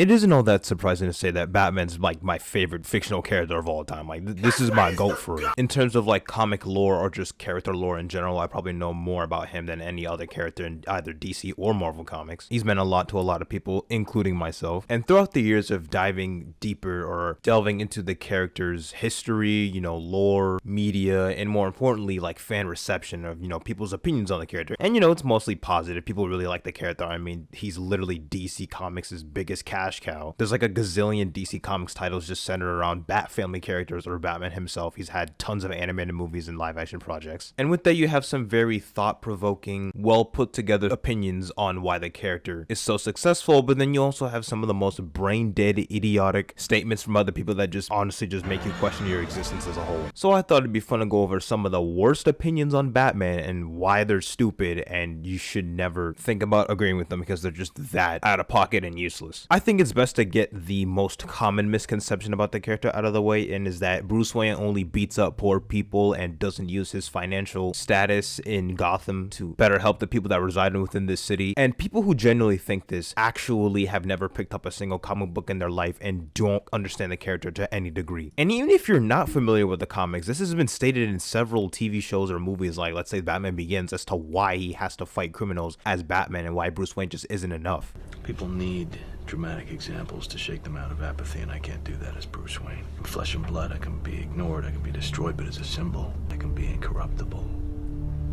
It isn't all that surprising to say that Batman's like my favorite fictional character of all time. Like this is my GOAT for it. In terms of like comic lore or just character lore in general, I probably know more about him than any other character in either DC or Marvel comics. He's meant a lot to a lot of people, including myself. And throughout the years of diving deeper or delving into the character's history, lore, media, and more importantly, like fan reception of, people's opinions on the character. And it's mostly positive. People really like the character. I mean, he's literally DC Comics' biggest cash cow. There's like a gazillion DC Comics titles just centered around Batfamily characters or Batman himself. He's had tons of animated movies and live action projects. And with that, you have some very thought-provoking, well put together opinions on why the character is so successful, but then you also have some of the most brain-dead, idiotic statements from other people that just honestly just make you question your existence as a whole. So I thought it'd be fun to go over some of the worst opinions on Batman and why they're stupid and you should never think about agreeing with them because they're just that out of pocket and useless. I think it's best to get the most common misconception about the character out of the way, and is that Bruce Wayne only beats up poor people and doesn't use his financial status in Gotham to better help the people that reside within this city. And people who genuinely think this actually have never picked up a single comic book in their life and don't understand the character to any degree. And even if you're not familiar with the comics, this has been stated in several TV shows or movies, like let's say Batman Begins, as to why he has to fight criminals as Batman and why Bruce Wayne just isn't enough. People need dramatic examples to shake them out of apathy, and I can't do that as Bruce Wayne. In flesh and blood, I can be ignored, I can be destroyed, but as a symbol, I can be incorruptible.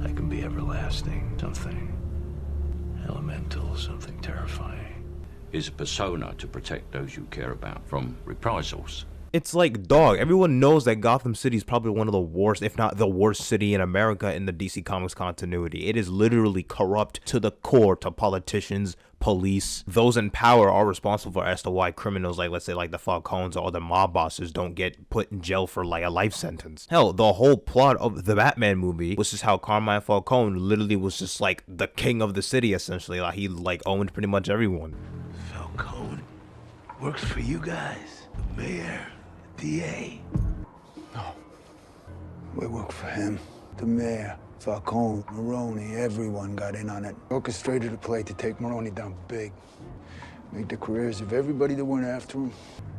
I can be everlasting. Something elemental, something terrifying. Is a persona to protect those you care about from reprisals. It's like, dog, everyone knows that Gotham City is probably one of the worst, if not the worst city in America in the DC Comics continuity. It is literally corrupt to the core, to politicians, police. Those in power are responsible for as to why criminals, like let's say like the Falcones or the mob bosses, don't get put in jail for like a life sentence. Hell, the whole plot of the Batman movie was just how Carmine Falcone literally was just like the king of the city, essentially. Like he like owned pretty much everyone. Falcone works for you guys, the mayor. DA. No. We work for him. The mayor, Falcone, Maroney, everyone got in on it. Orchestrated a play to take Maroney down big. Make the careers of everybody that went after him.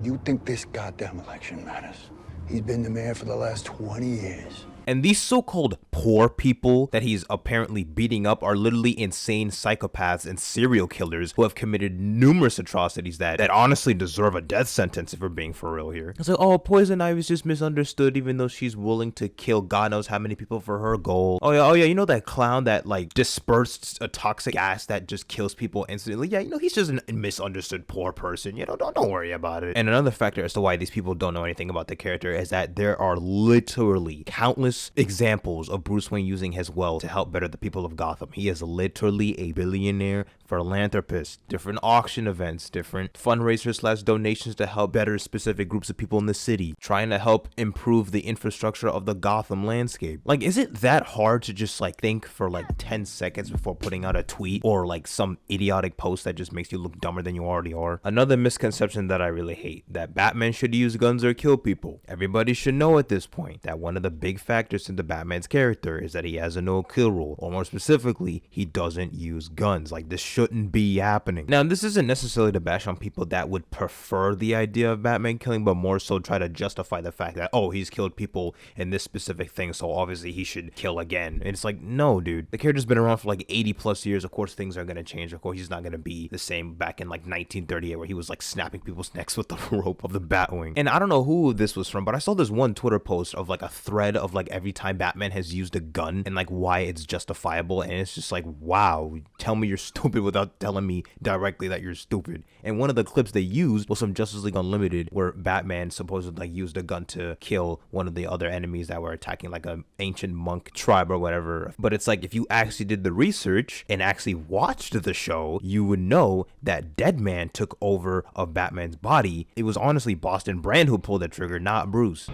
You think this goddamn election matters? He's been the mayor for the last 20 years. And these so-called poor people that he's apparently beating up are literally insane psychopaths and serial killers who have committed numerous atrocities that honestly deserve a death sentence, if we're being for real here. It's like, oh, Poison Ivy's just misunderstood even though she's willing to kill God knows how many people for her goal. Oh yeah, you know that clown that like dispersed a toxic gas that just kills people instantly? Yeah, he's just a misunderstood poor person. Don't worry about it. And another factor as to why these people don't know anything about the character is that there are literally countless examples of Bruce Wayne using his wealth to help better the people of Gotham. He is literally a billionaire philanthropist. Different auction events, different fundraisers / donations to help better specific groups of people in the city, trying to help improve the infrastructure of the Gotham landscape. Like, is it that hard to just like think for like 10 seconds before putting out a tweet or like some idiotic post that just makes you look dumber than you already are? Another misconception that I really hate, that Batman should use guns or kill people. Everybody should know at this point that one of the big factors into Batman's character is that he has a no kill rule, or more specifically, he doesn't use guns. Like, this shouldn't be happening. Now, this isn't necessarily to bash on people that would prefer the idea of Batman killing, but more so try to justify the fact that, oh, he's killed people in this specific thing, so obviously he should kill again. And it's like, no, dude, the character's been around for like 80 plus years. Of course things are gonna change. Of course he's not gonna be the same back in like 1938 where he was like snapping people's necks with the rope of the Batwing. And I don't know who this was from, but I saw this one Twitter post of like a thread of like every time Batman has used a gun and like why it's justifiable, and it's just like, wow, tell me you're stupid without telling me directly that you're stupid. And one of the clips they used was from Justice League Unlimited, where Batman supposedly like used a gun to kill one of the other enemies that were attacking like an ancient monk tribe or whatever. But it's like, if you actually did the research and actually watched the show, you would know that Deadman took over of Batman's body. It was honestly Boston Brand who pulled the trigger, not Bruce.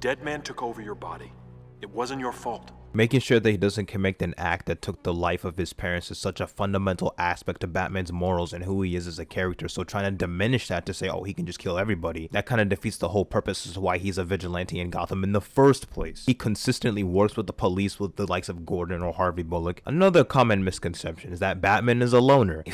Deadman took over your body. It wasn't your fault. Making sure that he doesn't commit an act that took the life of his parents is such a fundamental aspect of Batman's morals and who he is as a character, so trying to diminish that to say, oh, he can just kill everybody, that kind of defeats the whole purpose as to why he's a vigilante in Gotham in the first place. He consistently works with the police with the likes of Gordon or Harvey Bullock. Another common misconception is that Batman is a loner.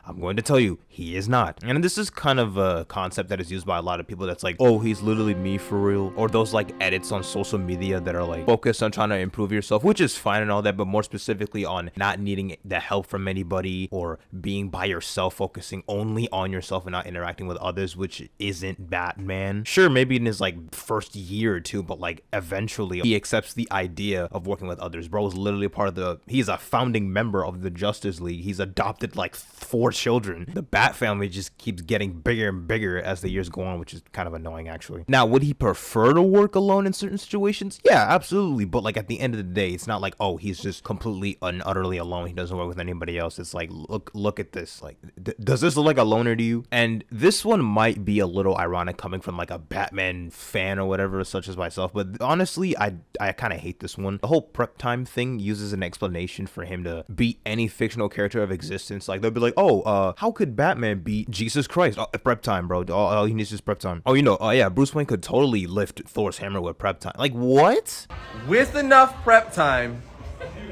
I'm going to tell you, he is not. And this is kind of a concept that is used by a lot of people that's like, oh, he's literally me for real. Or those like edits on social media that are like focused on trying to improve yourself, which is fine and all that, but more specifically on not needing the help from anybody or being by yourself, focusing only on yourself and not interacting with others, which isn't Batman. Sure, maybe in his like first year or two, but like eventually he accepts the idea of working with others. Bro is literally part of he's a founding member of the Justice League. He's adopted like 4 children. The Bat family just keeps getting bigger and bigger as the years go on, which is kind of annoying actually. Now, would he prefer to work alone in certain situations? Yeah, absolutely. But like at the end of the day, it's not like, oh, he's just completely and utterly alone. He doesn't work with anybody else. It's like, look at this. Like, does this look like a loner to you? And this one might be a little ironic coming from like a Batman fan or whatever, such as myself. But honestly, I kind of hate this one. The whole prep time thing uses an explanation for him to beat any fictional character of existence. Like they'll be like, oh, how could Batman beat Jesus Christ? Oh, prep time, bro. All he needs is prep time. Oh, yeah, Bruce Wayne could totally lift Thor's hammer with prep time. Like, what? With enough prep time,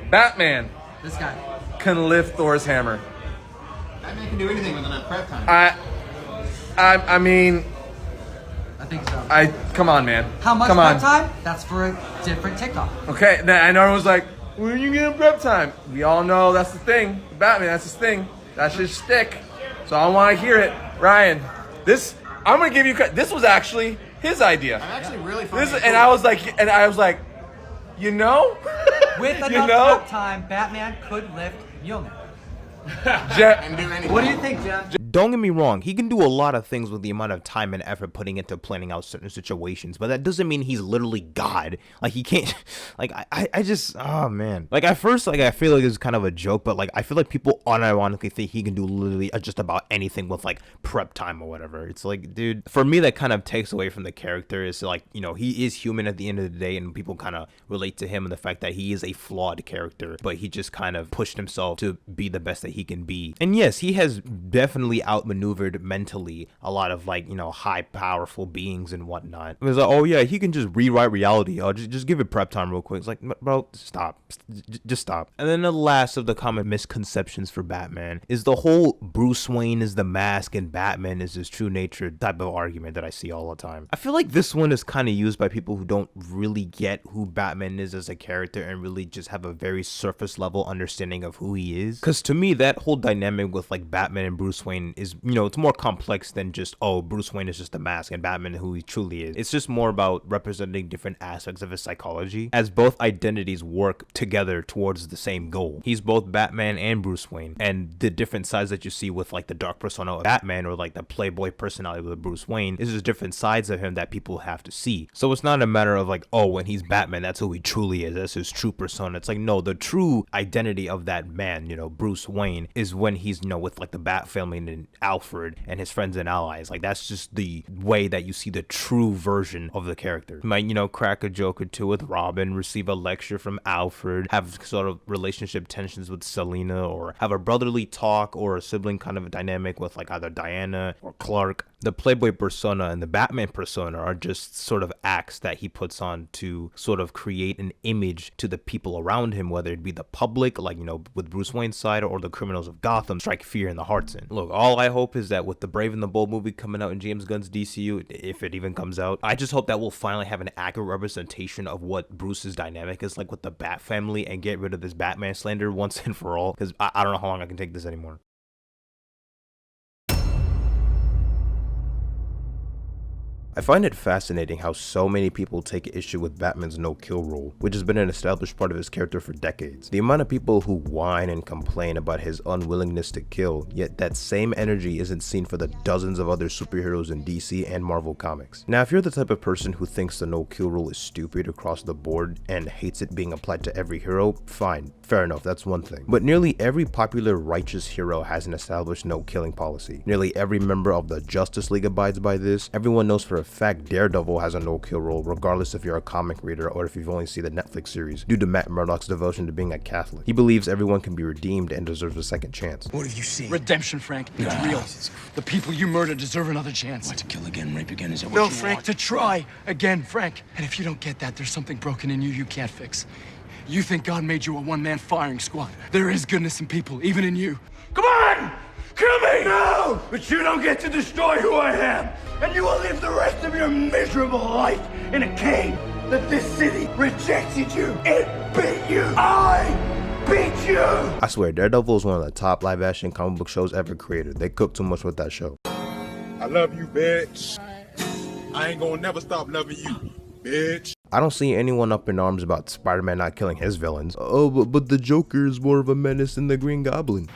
Batman, this guy, can lift Thor's hammer. Batman can do anything with enough prep time. I mean, I think so. Come on, man. How much come prep on. time? That's for a different TikTok. Okay, then I know everyone's like, when are you getting prep time? We all know that's the thing. Batman, that's his thing. That's his shtick. So I want to hear it. Ryan, I'm going to give you, this was actually his idea. I'm actually really funny. And I was like, you know? With enough prep time, Batman could lift Mjolnir. And do anything. What do you think, Jen? Don't get me wrong, he can do a lot of things with the amount of time and effort putting into planning out certain situations, but that doesn't mean he's literally God. Like, he can't, like, I just, oh man. Like, at first, like, I feel like it's kind of a joke, but like, I feel like people unironically think he can do literally just about anything with like prep time or whatever. It's like, dude, for me, that kind of takes away from the character. Is like, he is human at the end of the day, and people kind of relate to him and the fact that he is a flawed character, but he just kind of pushed himself to be the best that he can be. And yes, he has definitely outmaneuvered mentally a lot of like, high powerful beings and whatnot. It was like, oh yeah, he can just rewrite reality. Oh, just give it prep time real quick. It's like, bro, stop. Just stop. And then the last of the common misconceptions for Batman is the whole Bruce Wayne is the mask and Batman is his true nature type of argument that I see all the time. I feel like this one is kind of used by people who don't really get who Batman is as a character and really just have a very surface level understanding of who he is. Because to me, that whole dynamic with like Batman and Bruce Wayne is, it's more complex than just, oh, Bruce Wayne is just a mask and Batman who he truly is. It's just more about representing different aspects of his psychology as both identities work together towards the same goal. He's both Batman and Bruce Wayne, and the different sides that you see with like the dark persona of Batman or like the playboy personality of Bruce Wayne is just different sides of him that people have to see. So it's not a matter of like, oh, when he's Batman, that's who he truly is, that's his true persona. It's like, no, the true identity of that man, Bruce Wayne, is when he's, with like the Bat family and Alfred and his friends and allies. Like, that's just the way that you see the true version of the character. He might, crack a joke or two with Robin, receive a lecture from Alfred, have sort of relationship tensions with Selina, or have a brotherly talk or a sibling kind of a dynamic with like either Diana or Clark. The Playboy persona and the Batman persona are just sort of acts that he puts on to sort of create an image to the people around him, whether it be the public, like, with Bruce Wayne's side, or the criminals of Gotham, strike fear in the hearts in. Look, all I hope is that with the Brave and the Bold movie coming out in James Gunn's DCU, if it even comes out, I just hope that we'll finally have an accurate representation of what Bruce's dynamic is like with the Bat family and get rid of this Batman slander once and for all, because I don't know how long I can take this anymore. I find it fascinating how so many people take issue with Batman's no-kill rule, which has been an established part of his character for decades. The amount of people who whine and complain about his unwillingness to kill, yet that same energy isn't seen for the dozens of other superheroes in DC and Marvel comics. Now, if you're the type of person who thinks the no-kill rule is stupid across the board and hates it being applied to every hero, fine, fair enough, that's one thing. But nearly every popular righteous hero has an established no-killing policy. Nearly every member of the Justice League abides by this. Everyone knows for a fact Daredevil has a no-kill rule, regardless if you're a comic reader or if you've only seen the Netflix series, due to Matt Murdock's devotion to being a Catholic. He believes everyone can be redeemed and deserves a second chance. What have you seen? Redemption, Frank. It's real. The people you murdered deserve another chance. What, to kill again, rape again? Is that what No, you Frank, want? to try again, Frank. And if you don't get that, there's something broken in you can't fix. You think God made you a one-man firing squad. There is goodness in people, even in you. Come on! Kill me! No! But you don't get to destroy who I am! And you will live the rest of your miserable life in a cage that this city rejected you! It beat you! I beat you! I swear, Daredevil is one of the top live-action comic book shows ever created. They cook too much with that show. I love you, bitch. I ain't gonna never stop loving you, bitch. I don't see anyone up in arms about Spider-Man not killing his villains. Oh, but the Joker is more of a menace than the Green Goblin.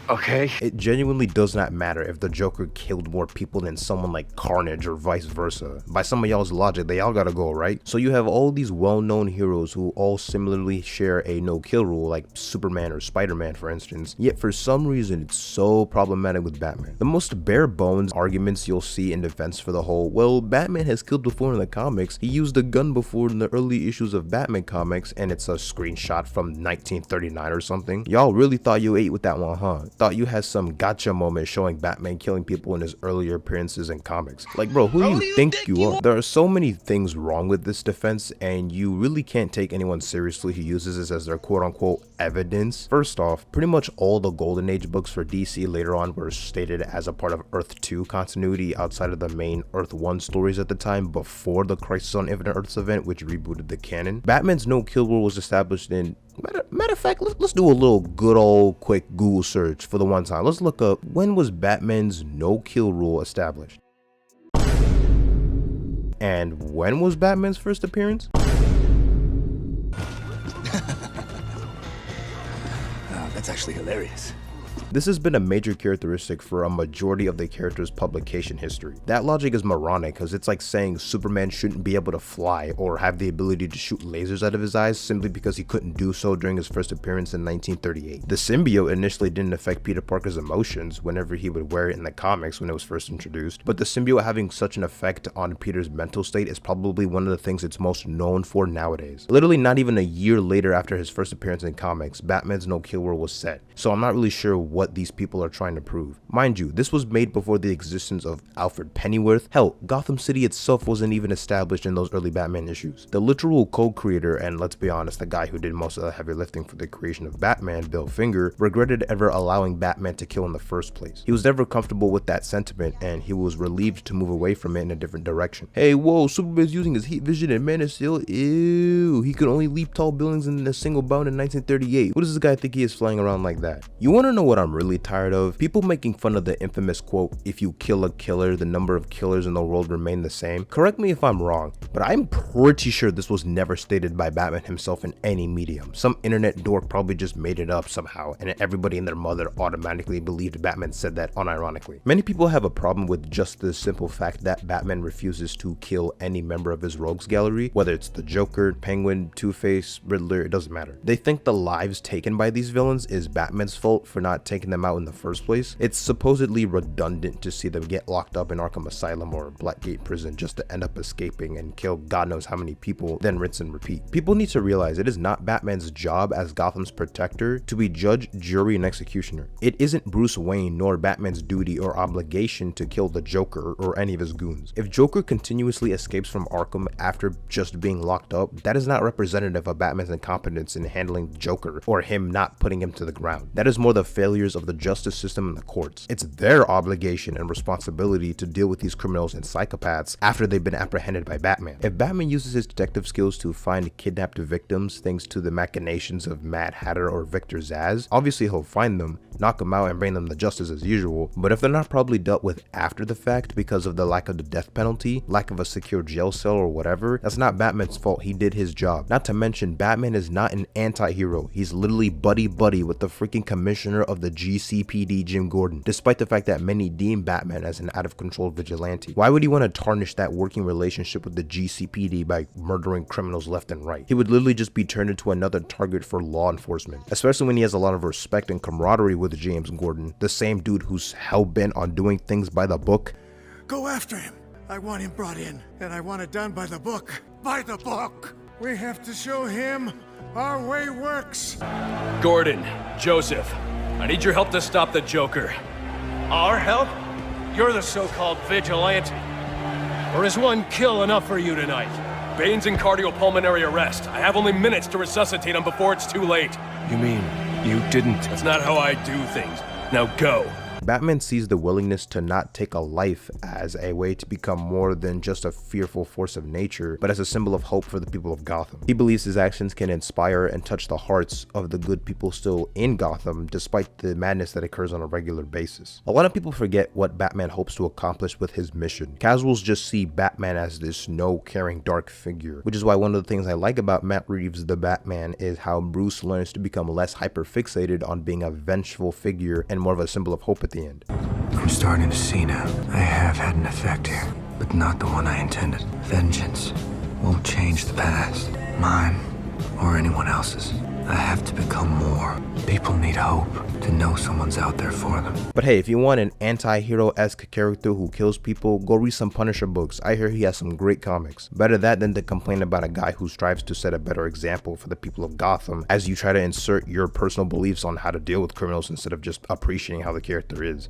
Okay. It genuinely does not matter if the Joker killed more people than someone like Carnage or vice versa. By some of y'all's logic, they all gotta go, right? So you have all these well-known heroes who all similarly share a no-kill rule, like Superman or Spider-Man for instance, yet for some reason it's so problematic with Batman. The most bare-bones arguments you'll see in defense for the whole, well, Batman has killed before in the comics, he used a gun before in the early issues of Batman comics, and it's a screenshot from 1939 or something. Y'all really thought you ate with that one, huh? Thought you had some gotcha moment showing Batman killing people in his earlier appearances in comics. Like, bro, who do you think you are? There are so many things wrong with this defense, and you really can't take anyone seriously who uses this as their quote-unquote evidence. First off, pretty much all the Golden Age books for DC later on were stated as a part of Earth 2 continuity outside of the main Earth 1 stories at the time, before the Crisis on Infinite Earths event, which rebooted the canon. Batman's no-kill rule was established in Matter of fact, let's do a little good old quick Google search for the one time. Let's look up, when was Batman's no-kill rule established? And when was Batman's first appearance? That's actually hilarious. This has been a major characteristic for a majority of the character's publication history. That logic is moronic because it's like saying Superman shouldn't be able to fly or have the ability to shoot lasers out of his eyes simply because he couldn't do so during his first appearance in 1938. The symbiote initially didn't affect Peter Parker's emotions whenever he would wear it in the comics when it was first introduced, but the symbiote having such an effect on Peter's mental state is probably one of the things it's most known for nowadays. Literally not even a year later after his first appearance in comics, Batman's no-kill rule was set, so I'm not really sure what these people are trying to prove. Mind you, this was made before the existence of Alfred Pennyworth. Hell, Gotham City itself wasn't even established in those early Batman issues. The literal co-creator, and let's be honest, the guy who did most of the heavy lifting for the creation of Batman, Bill Finger, regretted ever allowing Batman to kill in the first place. He was never comfortable with that sentiment, and he was relieved to move away from it in a different direction. Hey, whoa, Superman's using his heat vision and Man of Steel? Ew, he could only leap tall buildings in a single bound in 1938. What does this guy think he is flying around like that? You wanna know what I'm really tired of? People making fun of the infamous quote, if you kill a killer, the number of killers in the world remain the same. Correct me if I'm wrong, but I'm pretty sure this was never stated by Batman himself in any medium. Some internet dork probably just made it up somehow, and everybody and their mother automatically believed Batman said that unironically. Many people have a problem with just the simple fact that Batman refuses to kill any member of his rogues gallery, whether it's the Joker, Penguin, Two-Face, Riddler, it doesn't matter. They think the lives taken by these villains is Batman's fault for not taking them out in the first place. It's supposedly redundant to see them get locked up in Arkham Asylum or Blackgate Prison just to end up escaping and kill God knows how many people, then rinse and repeat. People need to realize it is not Batman's job as Gotham's protector to be judge, jury, and executioner. It isn't Bruce Wayne nor Batman's duty or obligation to kill the Joker or any of his goons. If Joker continuously escapes from Arkham after just being locked up, that is not representative of Batman's incompetence in handling Joker or him not putting him to the ground. That is more the failures of the justice system and the courts. It's their obligation and responsibility to deal with these criminals and psychopaths after they've been apprehended by Batman. If Batman uses his detective skills to find kidnapped victims thanks to the machinations of Mad Hatter or Victor Zsasz, obviously he'll find them, knock them out, and bring them to justice as usual, but if they're not probably dealt with after the fact because of the lack of the death penalty, lack of a secure jail cell or whatever, that's not Batman's fault. He did his job. Not to mention, Batman is not an anti-hero. He's literally buddy-buddy with the freaking commissioner of the GCPD, Jim Gordon, despite the fact that many deem Batman as an out-of-control vigilante. Why would he want to tarnish that working relationship with the GCPD by murdering criminals left and right? He would literally just be turned into another target for law enforcement, especially when he has a lot of respect and camaraderie with James Gordon, the same dude who's hell-bent on doing things by the book. Go after him. I want him brought in, and I want it done by the book. By the book! We have to show him our way works. Gordon, Joseph, I need your help to stop the Joker. Our help? You're the so-called vigilante. Or is one kill enough for you tonight? Bane's in cardiopulmonary arrest. I have only minutes to resuscitate him before it's too late. You mean you didn't? That's not how I do things. Now go. Batman sees the willingness to not take a life as a way to become more than just a fearful force of nature, but as a symbol of hope for the people of Gotham. He believes his actions can inspire and touch the hearts of the good people still in Gotham, despite the madness that occurs on a regular basis. A lot of people forget what Batman hopes to accomplish with his mission. Casuals just see Batman as this no-caring dark figure, which is why one of the things I like about Matt Reeves' The Batman is how Bruce learns to become less hyper-fixated on being a vengeful figure and more of a symbol of hope at the end. I'm starting to see now. I have had an effect here, but not the one I intended. Vengeance won't change the past, mine or anyone else's. I have to become more. People need hope, to know someone's out there for them. But hey, if you want an anti-hero-esque character who kills people, go read some Punisher books. I hear he has some great comics. Better that than to complain about a guy who strives to set a better example for the people of Gotham as you try to insert your personal beliefs on how to deal with criminals instead of just appreciating how the character is.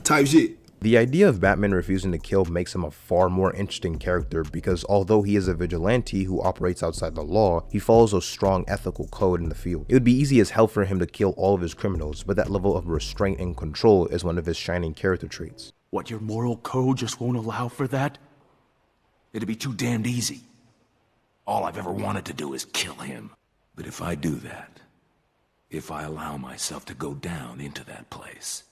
Type shit. The idea of Batman refusing to kill makes him a far more interesting character because although he is a vigilante who operates outside the law, he follows a strong ethical code in the field. It would be easy as hell for him to kill all of his criminals, but that level of restraint and control is one of his shining character traits. What, your moral code just won't allow for that? It'd be too damned easy. All I've ever wanted to do is kill him. But if I do that, if I allow myself to go down into that place,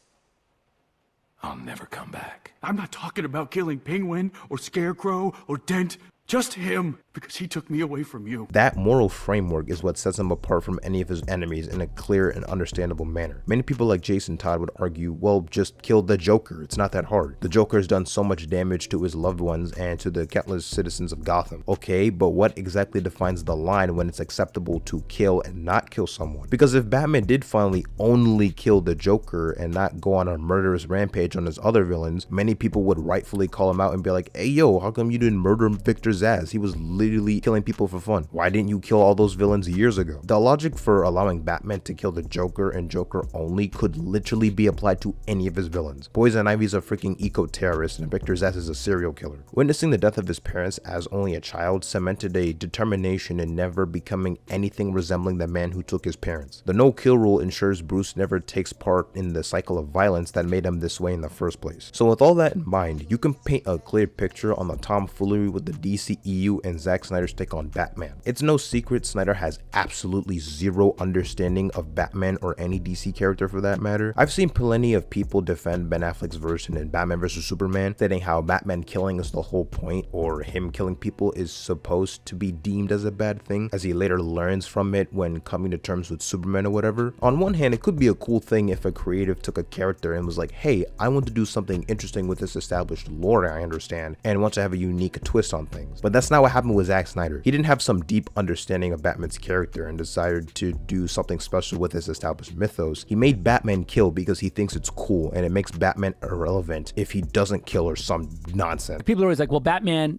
I'll never come back. I'm not talking about killing Penguin or Scarecrow or Dent. Just him, because he took me away from you. That moral framework is what sets him apart from any of his enemies in a clear and understandable manner. Many people like Jason Todd would argue, well, just kill the Joker, it's not that hard. The Joker has done so much damage to his loved ones and to the countless citizens of Gotham. Okay, but what exactly defines the line when it's acceptable to kill and not kill someone? Because if Batman did finally only kill the Joker and not go on a murderous rampage on his other villains, many people would rightfully call him out and be like, hey yo, how come you didn't murder Victor Zsasz? He was literally killing people for fun. Why didn't you kill all those villains years ago? The logic for allowing Batman to kill the Joker and Joker only could literally be applied to any of his villains. Poison Ivy's a freaking eco-terrorist and Victor Zsasz is a serial killer. Witnessing the death of his parents as only a child cemented a determination in never becoming anything resembling the man who took his parents. The no-kill rule ensures Bruce never takes part in the cycle of violence that made him this way in the first place. So with all that in mind, you can paint a clear picture on the tomfoolery with the DCEU and Zack Snyder's take on Batman. It's no secret Snyder has absolutely zero understanding of Batman or any DC character for that matter. I've seen plenty of people defend Ben Affleck's version in Batman vs Superman, stating how Batman killing is the whole point, or him killing people is supposed to be deemed as a bad thing, as he later learns from it when coming to terms with Superman or whatever. On one hand, it could be a cool thing if a creative took a character and was like, hey, I want to do something interesting with this established lore I understand, and want to have a unique twist on things. But that's not what happened with Zack Snyder. He didn't have some deep understanding of Batman's character and decided to do something special with his established mythos. He made Batman kill because he thinks it's cool and it makes Batman irrelevant if he doesn't kill or some nonsense. People are always like, well, Batman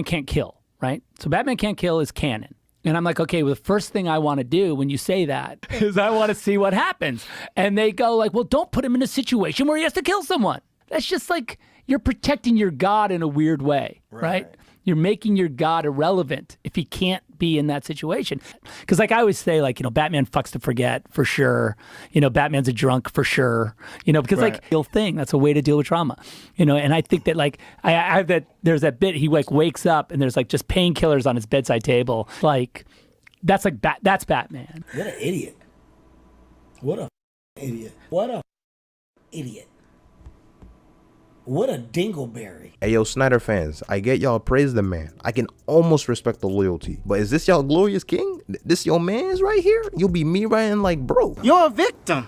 can't kill, right? So Batman can't kill is canon. And I'm like, okay, well, the first thing I want to do when you say that is I want to see what happens. And they go like, well, don't put him in a situation where he has to kill someone. That's just like, you're protecting your God in a weird way, right? You're making your God irrelevant if he can't be in that situation. Because like I always say, like, you know, Batman fucks to forget for sure. You know, Batman's a drunk for sure. You know, because like, real thing, that's a way to deal with trauma. You know, and I think that like, I have that, there's that bit, he like wakes up and there's like just painkillers on his bedside table. Like, that's like, that's Batman. What an idiot. What a idiot. What a idiot. What a dingleberry. Hey yo, Snyder fans, I get y'all praise the man. I can almost respect the loyalty. But is this y'all glorious king? This your man's right here? You'll be me writing like, bro. You're a victim.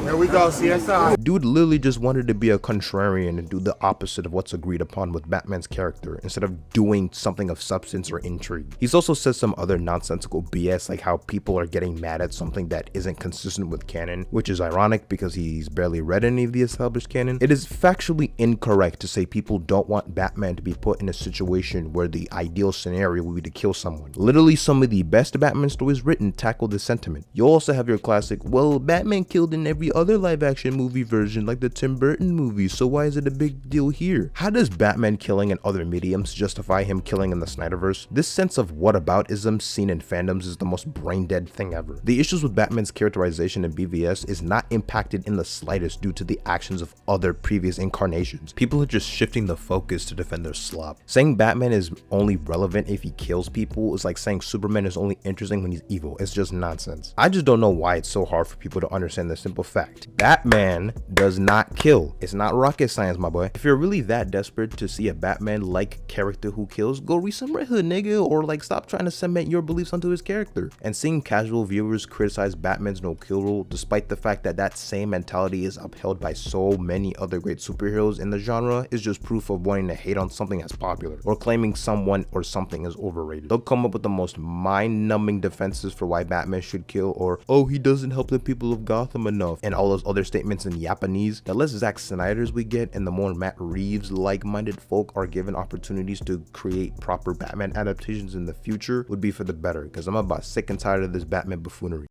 Here we go, CSI. Dude literally just wanted to be a contrarian and do the opposite of what's agreed upon with Batman's character instead of doing something of substance or intrigue. He's also said some other nonsensical BS like how people are getting mad at something that isn't consistent with canon, which is ironic because he's barely read any of the established canon. It is factually incorrect to say people don't want Batman to be put in a situation where the ideal scenario would be to kill someone. Literally some of the best Batman stories written tackle this sentiment. You also have your classic, well, Batman killed in every other live action movie version like the Tim Burton movie, so why is it a big deal here? How does Batman killing in other mediums justify him killing in the Snyderverse? This sense of whataboutism seen in fandoms is the most brain dead thing ever. The issues with Batman's characterization in BVS is not impacted in the slightest due to the actions of other previous incarnations. People are just shifting the focus to defend their slop. Saying Batman is only relevant if he kills people is like saying Superman is only interesting when he's evil. It's just nonsense. I just don't know why it's so hard for people to understand the simple fact. Batman does not kill. It's not rocket science, my boy. If you're really that desperate to see a Batman-like character who kills, go read some Red Hood, nigga, or like stop trying to cement your beliefs onto his character. And seeing casual viewers criticize Batman's no-kill rule, despite the fact that that same mentality is upheld by so many other great superheroes in the genre, is just proof of wanting to hate on something that's popular, or claiming someone or something is overrated. They'll come up with the most mind-numbing defenses for why Batman should kill, or, oh, he doesn't help the people of Gotham enough, and all those other statements in Japanese. The less Zack Snyder's we get, and the more Matt Reeves like-minded folk are given opportunities to create proper Batman adaptations in the future, would be for the better, because I'm about sick and tired of this Batman buffoonery.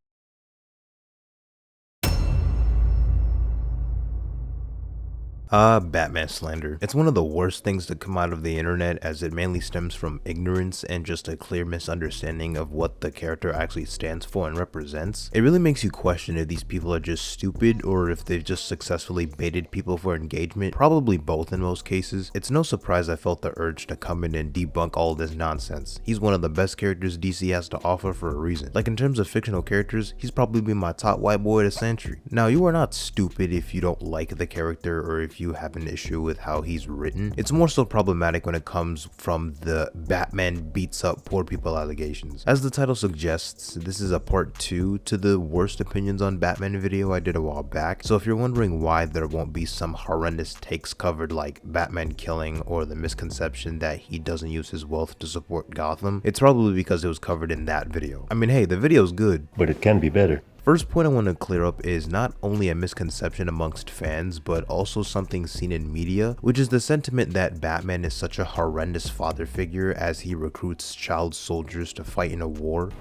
Batman slander. It's one of the worst things to come out of the internet, as it mainly stems from ignorance and just a clear misunderstanding of what the character actually stands for and represents. It really makes you question if these people are just stupid or if they've just successfully baited people for engagement. Probably both in most cases. It's no surprise I felt the urge to come in and debunk all this nonsense. He's one of the best characters DC has to offer for a reason. Like in terms of fictional characters, he's probably been my top white boy of the century. Now, you are not stupid if you don't like the character or if you have an issue with how he's written. It's more so problematic when it comes from the Batman beats up poor people allegations. As the title suggests, this is a part 2 to the worst opinions on Batman video I did a while back, so if you're wondering why there won't be some horrendous takes covered like Batman killing or the misconception that he doesn't use his wealth to support Gotham, it's probably because it was covered in that video. I mean, hey, the video's good, but it can be better. First point I want to clear up is not only a misconception amongst fans, but also something seen in media, which is the sentiment that Batman is such a horrendous father figure as he recruits child soldiers to fight in a war.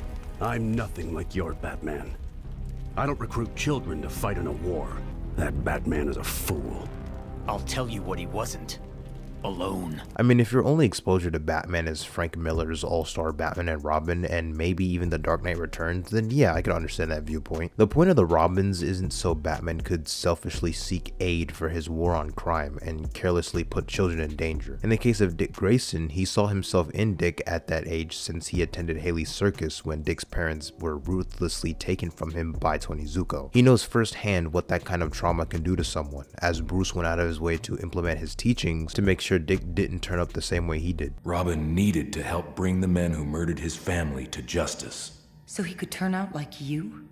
I'm nothing like your Batman. I don't recruit children to fight in a war. That Batman is a fool. I'll tell you what he wasn't. Alone. I mean, if your only exposure to Batman is Frank Miller's All-Star Batman and Robin, and maybe even The Dark Knight Returns, then yeah, I could understand that viewpoint. The point of the Robins isn't so Batman could selfishly seek aid for his war on crime and carelessly put children in danger. In the case of Dick Grayson, he saw himself in Dick at that age since he attended Haley's circus when Dick's parents were ruthlessly taken from him by Tony Zuko. He knows firsthand what that kind of trauma can do to someone, as Bruce went out of his way to implement his teachings to make sure Dick didn't turn up the same way he did. Robin needed to help bring the men who murdered his family to justice. So he could turn out like you?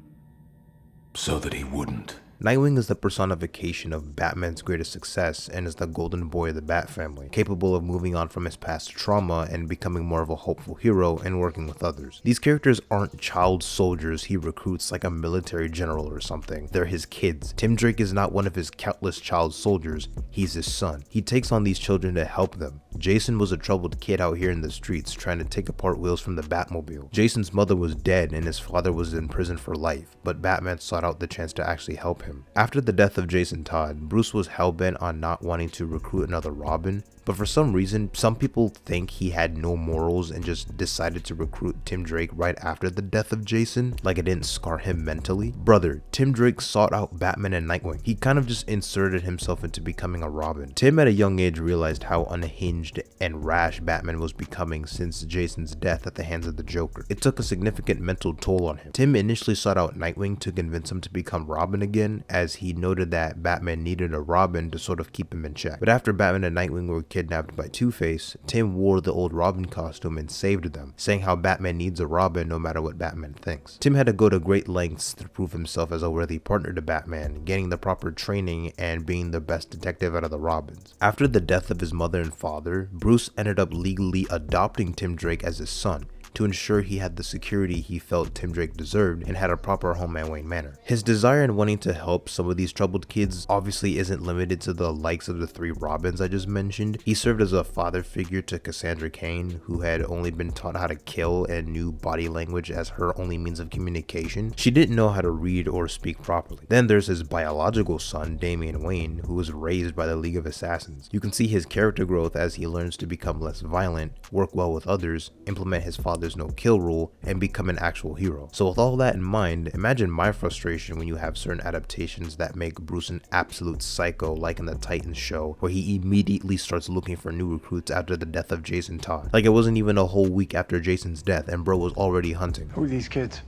So that he wouldn't. Nightwing is the personification of Batman's greatest success and is the golden boy of the Batfamily, capable of moving on from his past trauma and becoming more of a hopeful hero and working with others. These characters aren't child soldiers he recruits like a military general or something. They're his kids. Tim Drake is not one of his countless child soldiers, he's his son. He takes on these children to help them. Jason was a troubled kid out here in the streets trying to take apart wheels from the Batmobile. Jason's mother was dead and his father was in prison for life, but Batman sought out the chance to actually help him. After the death of Jason Todd, Bruce was hellbent on not wanting to recruit another Robin, but for some reason, some people think he had no morals and just decided to recruit Tim Drake right after the death of Jason, like it didn't scar him mentally. Brother, Tim Drake sought out Batman and Nightwing. He kind of just inserted himself into becoming a Robin. Tim at a young age realized how unhinged and rash Batman was becoming since Jason's death at the hands of the Joker. It took a significant mental toll on him. Tim initially sought out Nightwing to convince him to become Robin again, Son, as he noted that Batman needed a Robin to sort of keep him in check. But after Batman and Nightwing were kidnapped by Two-Face, Tim wore the old Robin costume and saved them, saying how Batman needs a Robin no matter what Batman thinks. Tim had to go to great lengths to prove himself as a worthy partner to Batman, getting the proper training and being the best detective out of the Robins. After the death of his mother and father, Bruce ended up legally adopting Tim Drake as his son, to ensure he had the security he felt Tim Drake deserved and had a proper home at Wayne Manor. His desire in wanting to help some of these troubled kids obviously isn't limited to the likes of the three Robins I just mentioned. He served as a father figure to Cassandra Cain, who had only been taught how to kill and knew body language as her only means of communication. She didn't know how to read or speak properly. Then there's his biological son, Damian Wayne, who was raised by the League of Assassins. You can see his character growth as he learns to become less violent, work well with others, implement his father's no-kill rule, and become an actual hero. So with all that in mind, imagine my frustration when you have certain adaptations that make Bruce an absolute psycho, like in the Titans show, where he immediately starts looking for new recruits after the death of Jason Todd. Like it wasn't even a whole week after Jason's death and bro was already hunting. Who are these kids?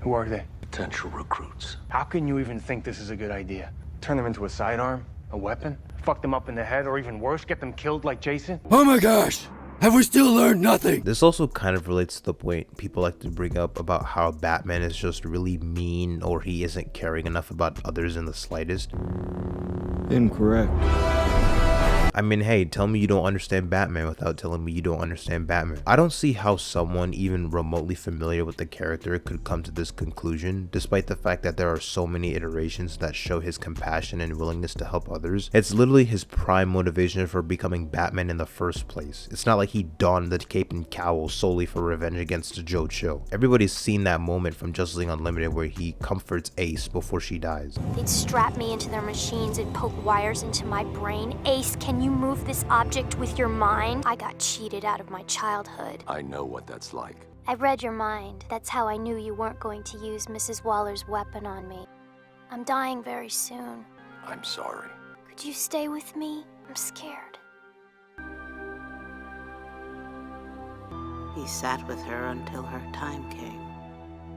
Who are they? Potential recruits. How can you even think this is a good idea? Turn them into a sidearm? A weapon? Fuck them up in the head, or even worse, get them killed like Jason? Oh my gosh! Have we still learned nothing? This also kind of relates to the point people like to bring up about how Batman is just really mean or he isn't caring enough about others in the slightest. Incorrect. I mean, hey, tell me you don't understand Batman without telling me you don't understand Batman. I don't see how someone even remotely familiar with the character could come to this conclusion, despite the fact that there are so many iterations that show his compassion and willingness to help others. It's literally his prime motivation for becoming Batman in the first place. It's not like he donned the cape and cowl solely for revenge against Joe Chill. Everybody's seen that moment from Justice League Unlimited where he comforts Ace before she dies. They'd strap me into their machines and poke wires into my brain. Ace, can you move this object with your mind? I got cheated out of my childhood. I know what that's like. I read your mind. That's how I knew you weren't going to use Mrs. Waller's weapon on me. I'm dying very soon. I'm sorry. Could you stay with me? I'm scared. He sat with her until her time came.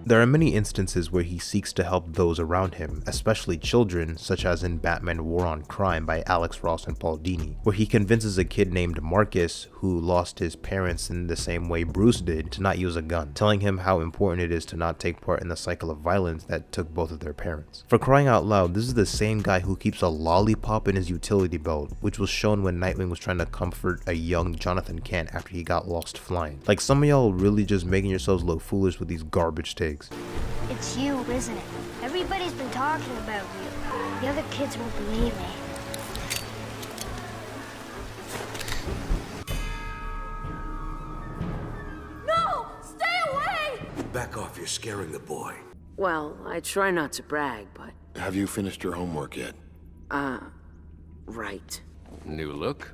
There are many instances where he seeks to help those around him, especially children, such as in Batman War on Crime by Alex Ross and Paul Dini, where he convinces a kid named Marcus, who lost his parents in the same way Bruce did, to not use a gun, telling him how important it is to not take part in the cycle of violence that took both of their parents. For crying out loud, this is the same guy who keeps a lollipop in his utility belt, which was shown when Nightwing was trying to comfort a young Jonathan Kent after he got lost flying. Like, some of y'all really just making yourselves look foolish with these garbage takes. It's you, isn't it? Everybody's been talking about you. The other kids won't believe me. No! Stay away! Back off, you're scaring the boy. Well, I try not to brag, but... Have you finished your homework yet? Right. New look?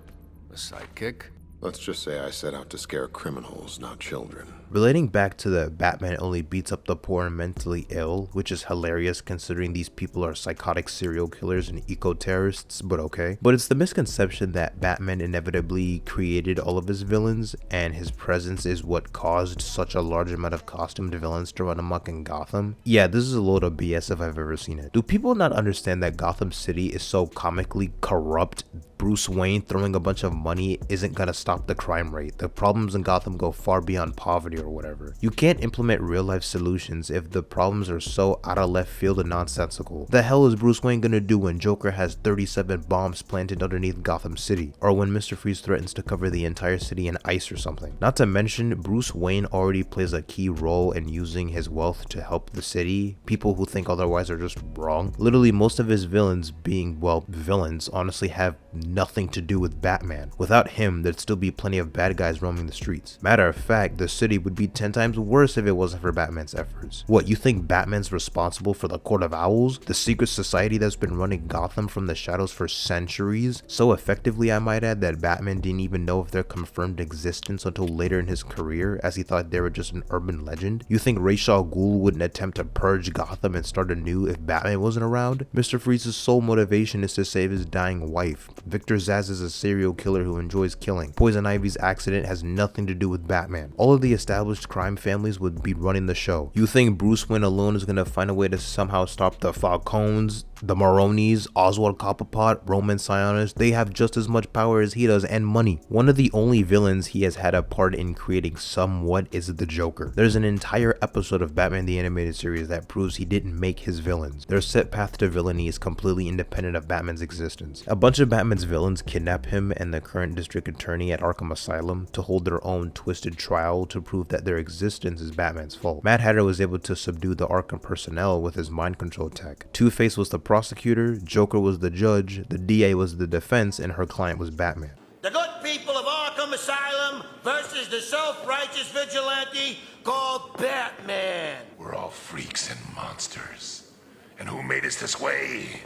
A sidekick? Let's just say I set out to scare criminals, not children. Relating back to the Batman only beats up the poor and mentally ill, which is hilarious considering these people are psychotic serial killers and eco-terrorists, but okay. But it's the misconception that Batman inevitably created all of his villains, and his presence is what caused such a large amount of costumed villains to run amok in Gotham. Yeah, this is a load of BS if I've ever seen it. Do people not understand that Gotham City is so comically corrupt? Bruce Wayne throwing a bunch of money isn't gonna stop the crime rate. The problems in Gotham go far beyond poverty or whatever. You can't implement real life solutions if the problems are so out of left field and nonsensical. The hell is Bruce Wayne gonna do when Joker has 37 bombs planted underneath Gotham City? Or when Mr. Freeze threatens to cover the entire city in ice or something? Not to mention, Bruce Wayne already plays a key role in using his wealth to help the city. People who think otherwise are just wrong. Literally most of his villains being, well, villains, honestly have nothing to do with Batman. Without him, there'd still be plenty of bad guys roaming the streets. Matter of fact, the city would be 10 times worse if it wasn't for Batman's efforts. What, you think Batman's responsible for the Court of Owls? The secret society that's been running Gotham from the shadows for centuries? So effectively, I might add, that Batman didn't even know of their confirmed existence until later in his career, as he thought they were just an urban legend? You think Ra's al Ghul wouldn't attempt to purge Gotham and start anew if Batman wasn't around? Mr. Freeze's sole motivation is to save his dying wife. Victor Zsasz is a serial killer who enjoys killing. Poison Ivy's accident has nothing to do with Batman. All of the established crime families would be running the show. You think Bruce Wayne alone is gonna find a way to somehow stop the Falcones, the Maronis, Oswald Cobblepot, Roman Sionis? They have just as much power as he does and money. One of the only villains he has had a part in creating somewhat is the Joker. There's an entire episode of Batman the Animated Series that proves he didn't make his villains. Their set path to villainy is completely independent of Batman's existence. A bunch of Batman's villains kidnap him and the current district attorney at Arkham Asylum to hold their own twisted trial to prove that their existence is Batman's fault. Mad Hatter was able to subdue the Arkham personnel with his mind control tech. Two-Face was the prosecutor, Joker was the judge, the DA was the defense, and her client was Batman. The good people of Arkham Asylum versus the self-righteous vigilante called Batman. We're all freaks and monsters. And who made us this way?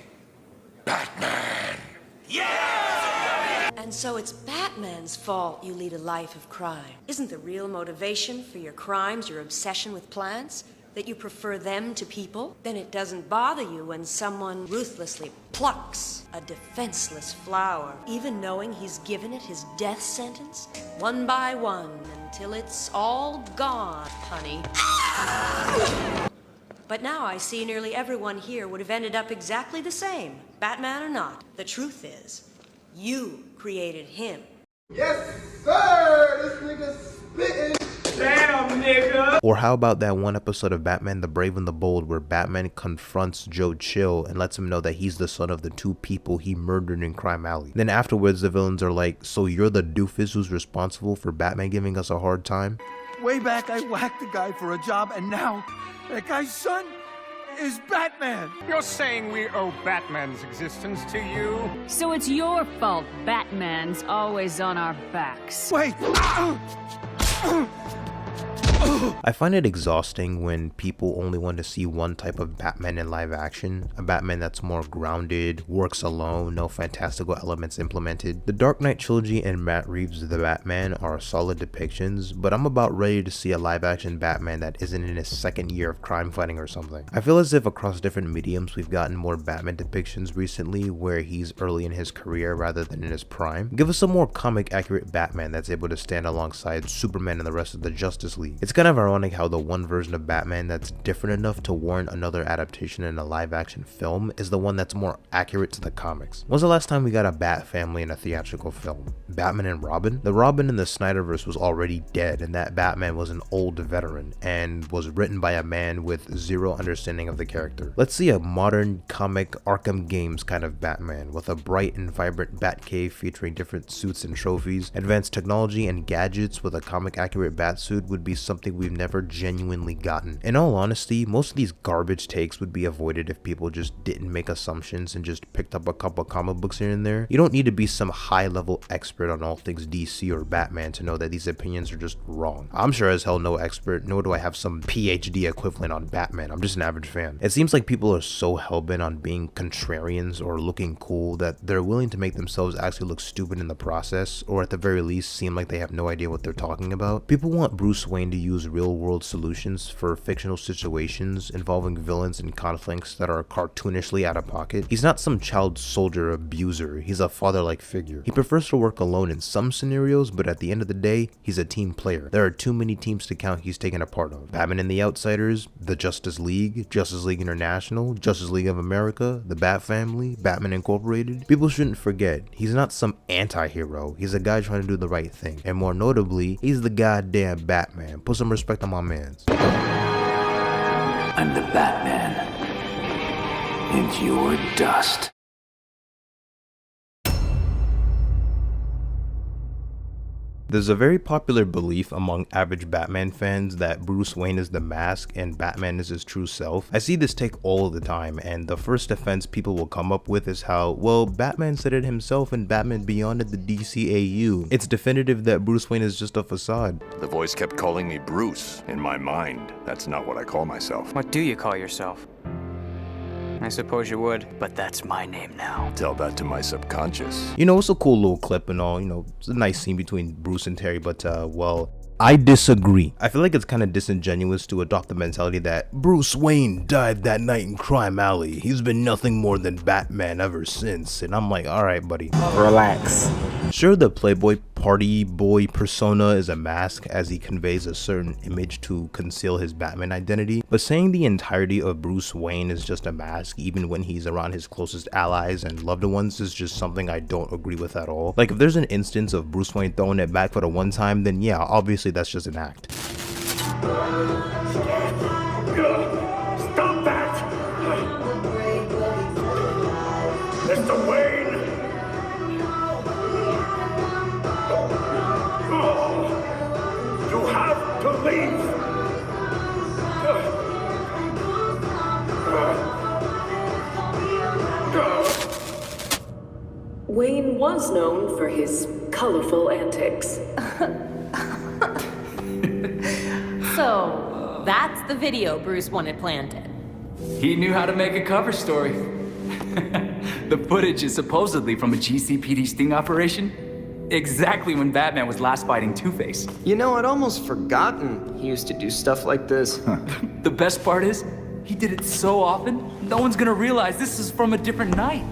Batman! Yeah! And so it's Batman's fault you lead a life of crime. Isn't the real motivation for your crimes your obsession with plants? That you prefer them to people? Then it doesn't bother you when someone ruthlessly plucks a defenseless flower, even knowing he's given it his death sentence, one by one, until it's all gone, honey. But now I see nearly everyone here would have ended up exactly the same, Batman or not. The truth is, you created him. Yes, sir! This nigga's spitting. Damn, nigga! Or how about that one episode of Batman the Brave and the Bold where Batman confronts Joe Chill and lets him know that he's the son of the two people he murdered in Crime Alley. Then afterwards the villains are like, so you're the doofus who's responsible for Batman giving us a hard time? Way back, I whacked the guy for a job, and now that guy's son is Batman. You're saying we owe Batman's existence to you? So it's your fault Batman's always on our backs. Wait! I find it exhausting when people only want to see one type of Batman in live action, a Batman that's more grounded, works alone, no fantastical elements implemented. The Dark Knight trilogy and Matt Reeves' The Batman are solid depictions, but I'm about ready to see a live action Batman that isn't in his second year of crime fighting or something. I feel as if across different mediums we've gotten more Batman depictions recently where he's early in his career rather than in his prime. Give us a more comic accurate Batman that's able to stand alongside Superman and the rest of the Justice League. It's kind of ironic how the one version of Batman that's different enough to warrant another adaptation in a live action film is the one that's more accurate to the comics. When's the last time we got a Batfamily in a theatrical film? Batman and Robin? The Robin in the Snyderverse was already dead, and that Batman was an old veteran and was written by a man with zero understanding of the character. Let's see a modern comic Arkham Games kind of Batman with a bright and vibrant Batcave featuring different suits and trophies. Advanced technology and gadgets with a comic accurate Batsuit would be something we've never genuinely gotten. In all honesty, most of these garbage takes would be avoided if people just didn't make assumptions and just picked up a couple comic books here and there. You don't need to be some high level expert on all things DC or Batman to know that these opinions are just wrong. I'm sure as hell no expert, nor do I have some PhD equivalent on Batman. I'm just an average fan. It seems like people are so hellbent on being contrarians or looking cool that they're willing to make themselves actually look stupid in the process, or at the very least seem like they have no idea what they're talking about. People want Bruce Wayne to use real-world solutions for fictional situations involving villains and conflicts that are cartoonishly out of pocket. He's not some child soldier abuser, he's a father-like figure. He prefers to work alone in some scenarios, but at the end of the day, he's a team player. There are too many teams to count he's taken a part of. Batman and the Outsiders, the Justice League International, Justice League of America, the Batfamily, Batman Incorporated. People shouldn't forget, he's not some anti-hero, he's a guy trying to do the right thing. And more notably, he's the goddamn Batman. Put some respect on my mans. I'm the Batman. And you're dust. There's a very popular belief among average Batman fans that Bruce Wayne is the mask and Batman is his true self. I see this take all the time, and the first defense people will come up with is how, well, Batman said it himself in Batman Beyond at the DCAU. It's definitive that Bruce Wayne is just a facade. The voice kept calling me Bruce. In my mind, that's not what I call myself. What do you call yourself? I suppose you would, but that's my name now. Tell that to my subconscious. You know, it's a cool little clip and all, you know, it's a nice scene between Bruce and Terry, but, well, I disagree. I feel like it's kind of disingenuous to adopt the mentality that Bruce Wayne died that night in Crime Alley. He's been nothing more than Batman ever since. And I'm like, alright buddy. Relax. Sure, the Playboy party boy persona is a mask as he conveys a certain image to conceal his Batman identity, but saying the entirety of Bruce Wayne is just a mask even when he's around his closest allies and loved ones is just something I don't agree with at all. Like, if there's an instance of Bruce Wayne throwing it back for the one time, then yeah, obviously that's just an act. Stop that! Mr. Wayne! You have to leave! Wayne was known for his colorful antics. So, that's the video Bruce wanted planted. He knew how to make a cover story. The footage is supposedly from a GCPD sting operation. Exactly when Batman was last fighting Two-Face. You know, I'd almost forgotten he used to do stuff like this. The best part is, he did it so often, no one's gonna realize this is from a different night.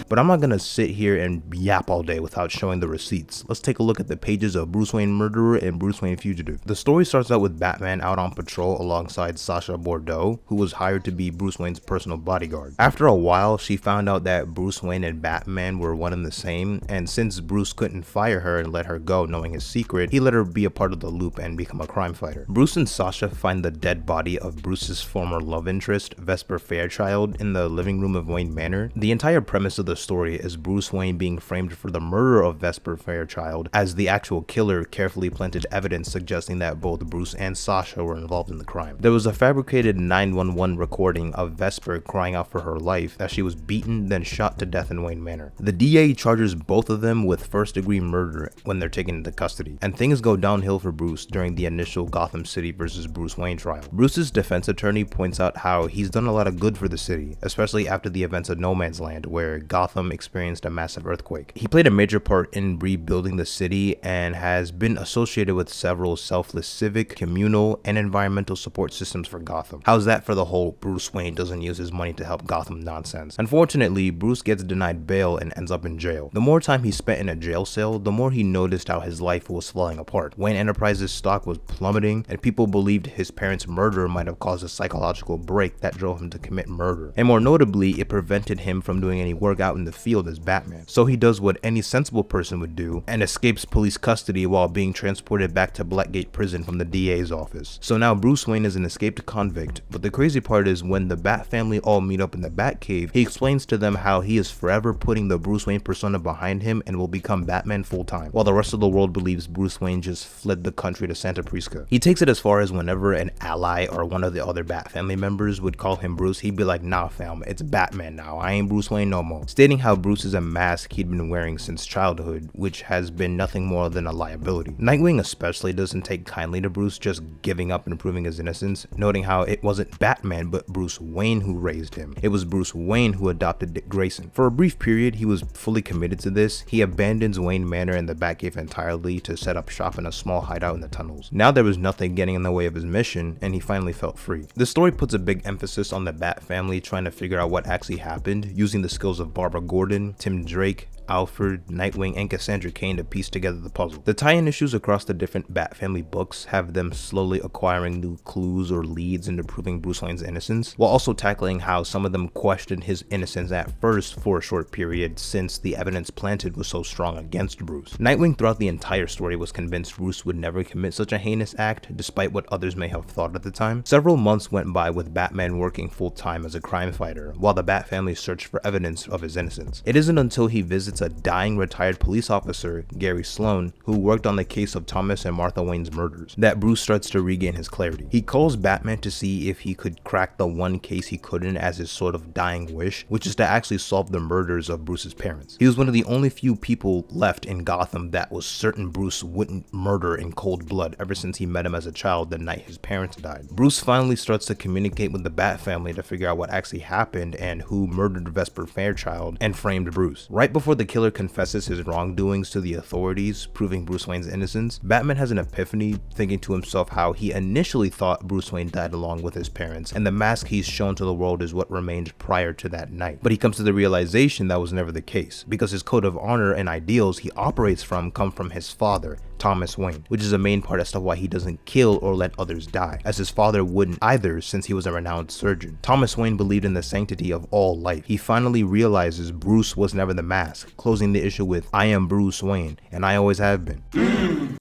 But I'm not gonna sit here and yap all day without showing the receipts. Let's take a look at the pages of Bruce Wayne Murderer and Bruce Wayne Fugitive. The story starts out with Batman out on patrol alongside Sasha Bordeaux, who was hired to be Bruce Wayne's personal bodyguard. After a while, she found out that Bruce Wayne and Batman were one and the same, and since Bruce couldn't fire her and let her go knowing his secret, he let her be a part of the loop and become a crime fighter. Bruce and Sasha find the dead body of Bruce's former love interest, Vesper Fairchild, in the living room of Wayne Manor. The entire premise of the story is Bruce Wayne being framed for the murder of Vesper Fairchild, as the actual killer carefully planted evidence suggesting that both Bruce and Sasha were involved in the crime. There was a fabricated 911 recording of Vesper crying out for her life as she was beaten then shot to death in Wayne Manor. The DA charges both of them with first-degree murder when they're taken into custody, and things go downhill for Bruce during the initial Gotham City versus Bruce Wayne trial. Bruce's defense attorney points out how he's done a lot of good for the city, especially after the events of No Man's Land, where Gotham experienced a massive earthquake. He played a major part in rebuilding the city and has been associated with several selfless civic, communal, and environmental support systems for Gotham. How's that for the whole Bruce Wayne doesn't use his money to help Gotham nonsense? Unfortunately, Bruce gets denied bail and ends up in jail. The more time he spent in a jail cell, the more he noticed how his life was falling apart. Wayne Enterprises' stock was plummeting, and people believed his parents' murder might have caused a psychological break that drove him to commit murder. And more notably, it prevented him from doing any work out in the field as Batman. So he does what any sensible person would do and escapes police custody while being transported back to Blackgate Prison from the DA's office. So now Bruce Wayne is an escaped convict, but the crazy part is when the Bat family all meet up in the Batcave, he explains to them how he is forever putting the Bruce Wayne persona behind him and will become Batman full-time, while the rest of the world believes Bruce Wayne just fled the country to Santa Prisca. He takes it as far as whenever an ally or one of the other Bat family members would call him Bruce, he'd be like, nah fam, it's Batman now, I ain't Bruce Wayne no more, stating how Bruce is a mask he'd been wearing since childhood, which has been nothing more than a liability. Nightwing especially doesn't take kindly to Bruce just giving up and proving his innocence, noting how it wasn't Batman but Bruce Wayne who raised him. It was Bruce Wayne who adopted Dick Grayson. For a brief period, he was fully committed to this. He abandons Wayne Manor and the Batcave entirely to set up shop in a small hideout in the tunnels. Now there was nothing getting in the way of his mission, and he finally felt free. The story puts a big emphasis on the Bat family trying to figure out what actually happened, using the skills of Barbara Gordon, Tim Drake, Alfred, Nightwing, and Cassandra Cain to piece together the puzzle. The tie-in issues across the different Bat family books have them slowly acquiring new clues or leads into proving Bruce Wayne's innocence, while also tackling how some of them questioned his innocence at first for a short period since the evidence planted was so strong against Bruce. Nightwing throughout the entire story was convinced Bruce would never commit such a heinous act, despite what others may have thought at the time. Several months went by with Batman working full-time as a crime fighter, while the Bat family searched for evidence of his innocence. It isn't until he visits a dying retired police officer, Gary Sloan, who worked on the case of Thomas and Martha Wayne's murders, that Bruce starts to regain his clarity. He calls Batman to see if he could crack the one case he couldn't as his sort of dying wish, which is to actually solve the murders of Bruce's parents. He was one of the only few people left in Gotham that was certain Bruce wouldn't murder in cold blood ever since he met him as a child the night his parents died. Bruce finally starts to communicate with the Bat family to figure out what actually happened and who murdered Vesper Fairchild and framed Bruce. Right before the killer confesses his wrongdoings to the authorities, proving Bruce Wayne's innocence, Batman has an epiphany, thinking to himself how he initially thought Bruce Wayne died along with his parents, and the mask he's shown to the world is what remained prior to that night. But he comes to the realization that was never the case, because his code of honor and ideals he operates from come from his father, Thomas Wayne, which is a main part as to why he doesn't kill or let others die, as his father wouldn't either since he was a renowned surgeon. Thomas Wayne believed in the sanctity of all life. He finally realizes Bruce was never the mask, closing the issue with, "I am Bruce Wayne, and I always have been."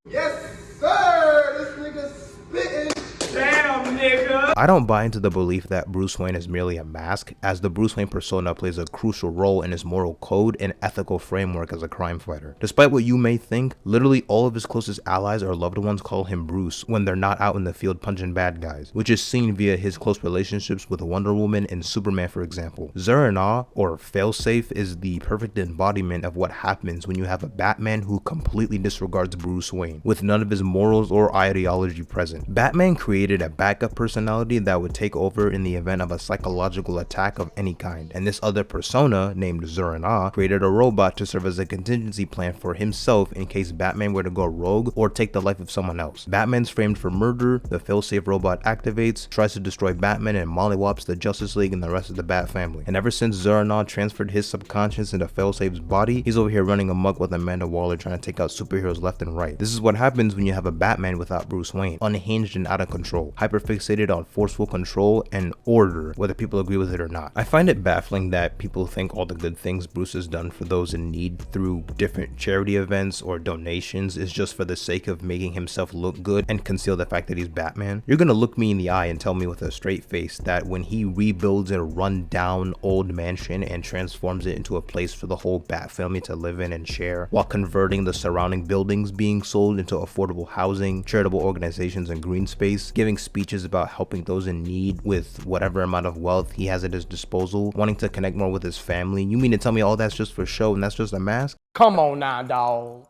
Yes, sir! This nigga spitting. Damn, nigga! I don't buy into the belief that Bruce Wayne is merely a mask, as the Bruce Wayne persona plays a crucial role in his moral code and ethical framework as a crime fighter. Despite what you may think, literally all of his closest allies or loved ones call him Bruce when they're not out in the field punching bad guys, which is seen via his close relationships with Wonder Woman and Superman, for example. Zur-En-Augh, or Failsafe, is the perfect embodiment of what happens when you have a Batman who completely disregards Bruce Wayne, with none of his morals or ideology present. Batman created a backup personality that would take over in the event of a psychological attack of any kind, and this other persona, named Zur-En-Augh, created a robot to serve as a contingency plan for himself in case Batman were to go rogue or take the life of someone else. Batman's framed for murder, the failsafe robot activates, tries to destroy Batman, and mollywops the Justice League and the rest of the Batfamily. And ever since Zur-En-Augh transferred his subconscious into Failsafe's body, he's over here running amok with Amanda Waller trying to take out superheroes left and right. This is what happens when you have a Batman without Bruce Wayne, unhinged and out of control, hyperfixated on forceful control and order, whether people agree with it or not. I find it baffling that people think all the good things Bruce has done for those in need through different charity events or donations is just for the sake of making himself look good and conceal the fact that he's Batman. You're gonna look me in the eye and tell me with a straight face that when he rebuilds a run-down old mansion and transforms it into a place for the whole Bat family to live in and share, while converting the surrounding buildings being sold into affordable housing, charitable organizations, and green space, giving speeches about helping those in need with whatever amount of wealth he has at his disposal, wanting to connect more with his family, you mean to tell me all that's just for show and that's just a mask? Come on now, dawg.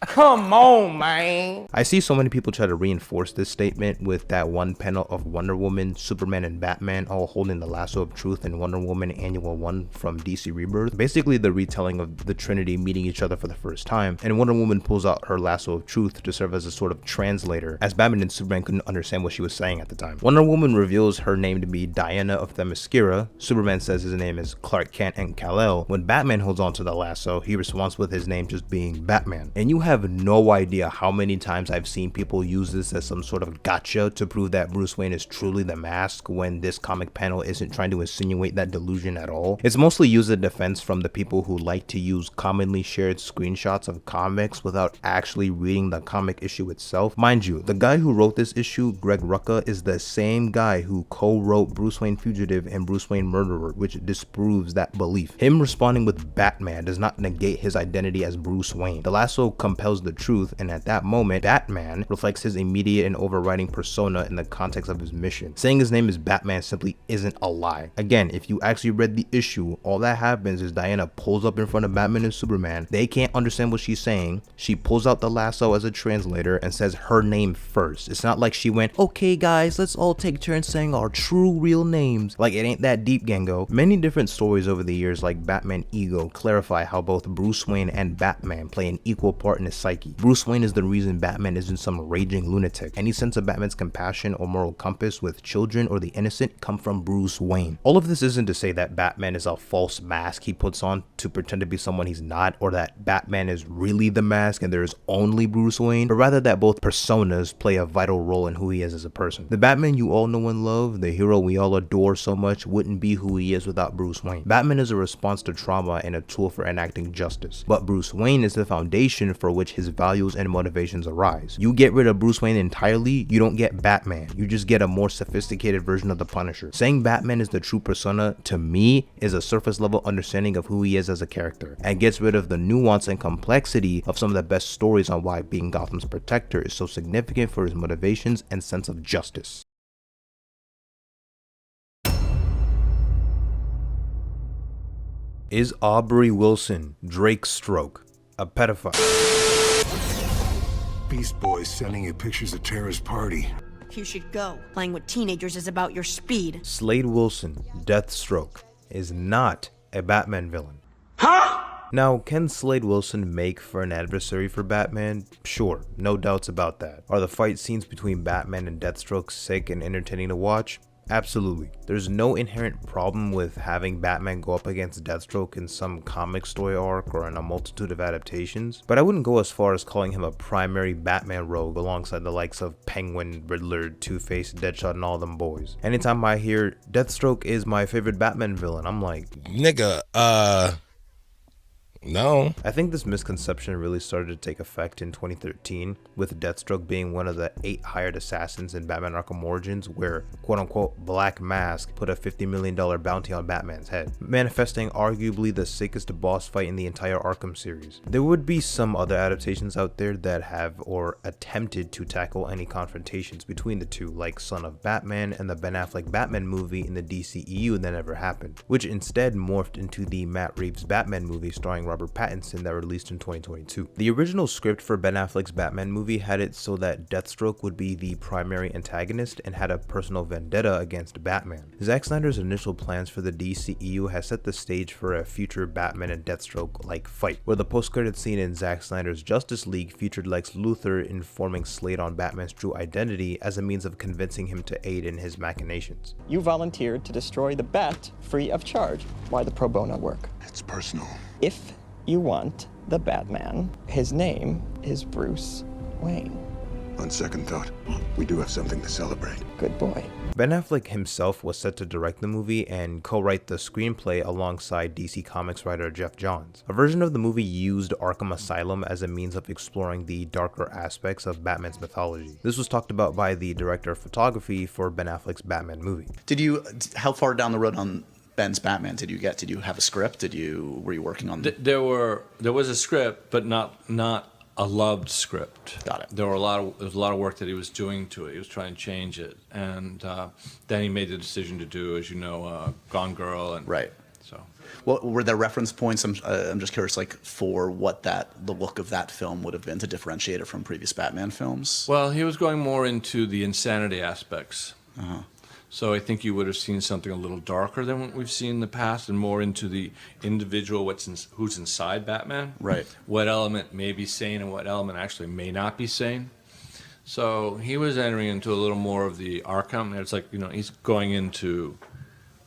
Come on, man. I see so many people try to reinforce this statement with that one panel of Wonder Woman, Superman, and Batman all holding the lasso of truth in Wonder Woman Annual 1 from DC Rebirth. Basically the retelling of the Trinity meeting each other for the first time, and Wonder Woman pulls out her lasso of truth to serve as a sort of translator, as Batman and Superman couldn't understand what she was saying at the time. Wonder Woman reveals her name to be Diana of Themyscira. Superman says his name is Clark Kent and Kal-El. When Batman holds on to the lasso, he responds with his name just being Batman. And you have no idea how many times I've seen people use this as some sort of gotcha to prove that Bruce Wayne is truly the mask when this comic panel isn't trying to insinuate that delusion at all. It's mostly used as defense from the people who like to use commonly shared screenshots of comics without actually reading the comic issue itself. Mind you, the guy who wrote this issue, Greg Rucka, is the same guy who co-wrote Bruce Wayne Fugitive and Bruce Wayne Murderer, which disproves that belief. Him responding with Batman does not negate his identity as Bruce Wayne. The lasso compels the truth, and at that moment, Batman reflects his immediate and overriding persona in the context of his mission. Saying his name is Batman simply isn't a lie. Again, if you actually read the issue, all that happens is Diana pulls up in front of Batman and Superman. They can't understand what she's saying. She pulls out the lasso as a translator and says her name first. It's not like she went, "Okay guys, let's all take turns saying our true real names." Like, it ain't that deep, Gango. Many different stories over the years, like Batman Ego, clarify how both Bruce Wayne and Batman play an equal part in his psyche. Bruce Wayne is the reason Batman isn't some raging lunatic. Any sense of Batman's compassion or moral compass with children or the innocent come from Bruce Wayne. All of this isn't to say that Batman is a false mask he puts on to pretend to be someone he's not, or that Batman is really the mask and there is only Bruce Wayne, but rather that both personas play a vital role in who he is as a person. The Batman you all know and love, the hero we all adore so much, wouldn't be who he is without Bruce Wayne. Batman is a response to trauma and a tool for enacting justice, but Bruce Wayne is the foundation for which his values and motivations arise. You get rid of Bruce Wayne entirely, you don't get Batman, you just get a more sophisticated version of the Punisher. Saying Batman is the true persona, to me, is a surface level understanding of who he is as a character, and gets rid of the nuance and complexity of some of the best stories on why being Gotham's protector is so significant for his motivations and sense of justice. Is Aubrey Wilson, Deathstroke, a pedophile? Beast Boy's sending you pictures of Tara's party. You should go. Playing with teenagers is about your speed. Slade Wilson, Deathstroke, is not a Batman villain. Huh? Now, can Slade Wilson make for an adversary for Batman? Sure, no doubts about that. Are the fight scenes between Batman and Deathstroke sick and entertaining to watch? Absolutely. There's no inherent problem with having Batman go up against Deathstroke in some comic story arc or in a multitude of adaptations, but I wouldn't go as far as calling him a primary Batman rogue alongside the likes of Penguin, Riddler, Two-Face, Deadshot, and all them boys. Anytime I hear Deathstroke is my favorite Batman villain, I'm like, nigga, no. I think this misconception really started to take effect in 2013, with Deathstroke being one of the 8 hired assassins in Batman Arkham Origins, where quote-unquote Black Mask put a $50 million bounty on Batman's head, manifesting arguably the sickest boss fight in the entire Arkham series. There would be some other adaptations out there that have or attempted to tackle any confrontations between the two, like Son of Batman and the Ben Affleck Batman movie in the DCEU that never happened, which instead morphed into the Matt Reeves Batman movie starring Robert Pattinson that released in 2022. The original script for Ben Affleck's Batman movie had it so that Deathstroke would be the primary antagonist and had a personal vendetta against Batman. Zack Snyder's initial plans for the DCEU has set the stage for a future Batman and Deathstroke-like fight, where the post-credit scene in Zack Snyder's Justice League featured Lex Luthor informing Slade on Batman's true identity as a means of convincing him to aid in his machinations. You volunteered to destroy the Bat free of charge. Why the pro bono work? It's personal. If you want the Batman, his name is Bruce Wayne. On second thought, we do have something to celebrate. Good boy. Ben Affleck himself was set to direct the movie and co-write the screenplay alongside DC Comics writer Jeff Johns. A version of the movie used Arkham Asylum as a means of exploring the darker aspects of Batman's mythology. This was talked about by the director of photography for Ben Affleck's Batman movie. How far down the road on Ben's Batman did you have a script? Were you working on? There was a script, but not a loved script. There was a lot of work that he was doing to it. He was trying to change it, and then he made the decision to do, as you know, Gone Girl, and right. So, well, were there reference points? I'm just curious, like for what the look of that film would have been to differentiate it from previous Batman films. Well, he was going more into the insanity aspects. Uh-huh. So I think you would have seen something a little darker than what we've seen in the past, and more into the individual, who's inside Batman. Right. What element may be sane and what element actually may not be sane. So he was entering into a little more of the Arkham. It's like, he's going into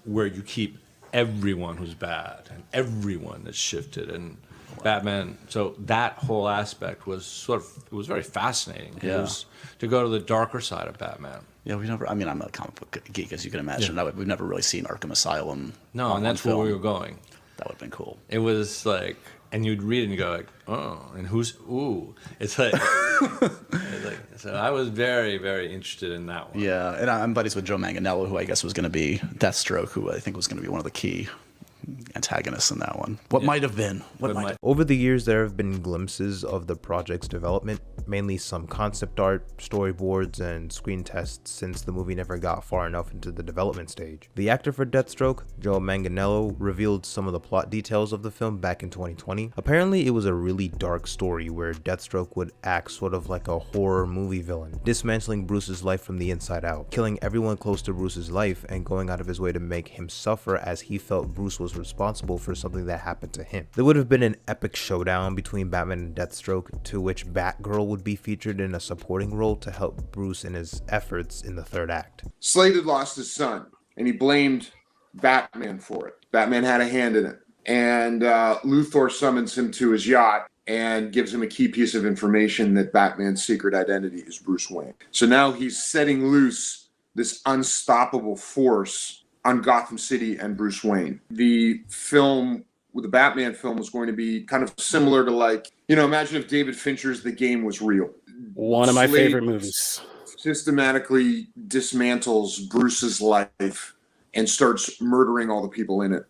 where you keep everyone who's bad and everyone that's shifted, and Batman. So that whole aspect was it was very fascinating. Yeah. It was to go to the darker side of Batman. Yeah, I'm a comic book geek, as you can imagine. Yeah. We've never really seen Arkham Asylum. No, and that's where we were going. That would have been cool. It was like, and you'd read it and you go like, oh, and it's like, so I was very, very interested in that one. Yeah, and I'm buddies with Joe Manganiello, who I guess was going to be Deathstroke, who I think was going to be one of the key antagonists in that one. What might have been. Over the years, there have been glimpses of the project's development, mainly some concept art, storyboards, and screen tests since the movie never got far enough into the development stage. The actor for Deathstroke, Joe Manganiello, revealed some of the plot details of the film back in 2020. Apparently, it was a really dark story where Deathstroke would act sort of like a horror movie villain, dismantling Bruce's life from the inside out, killing everyone close to Bruce's life, and going out of his way to make him suffer as he felt Bruce was responsible for something that happened to him. There would have been an epic showdown between Batman and Deathstroke, to which Batgirl would be featured in a supporting role to help Bruce in his efforts in the third act. Slade had lost his son, and he blamed Batman for it. Batman had a hand in it. And Luthor summons him to his yacht and gives him a key piece of information that Batman's secret identity is Bruce Wayne. So now he's setting loose this unstoppable force on Gotham City and Bruce Wayne. The Batman film was going to be kind of similar to imagine if David Fincher's The Game was real. One of my favorite movies. Systematically dismantles Bruce's life and starts murdering all the people in it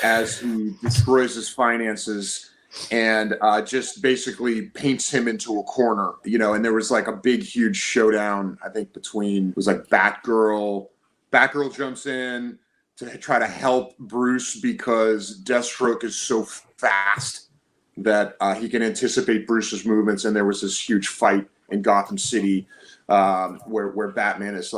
as he destroys his finances and just basically paints him into a corner, and there was like a big, huge showdown, I think, between, it was like Batgirl jumps in to try to help Bruce because Deathstroke is so fast that he can anticipate Bruce's movements. And there was this huge fight in Gotham City where Batman is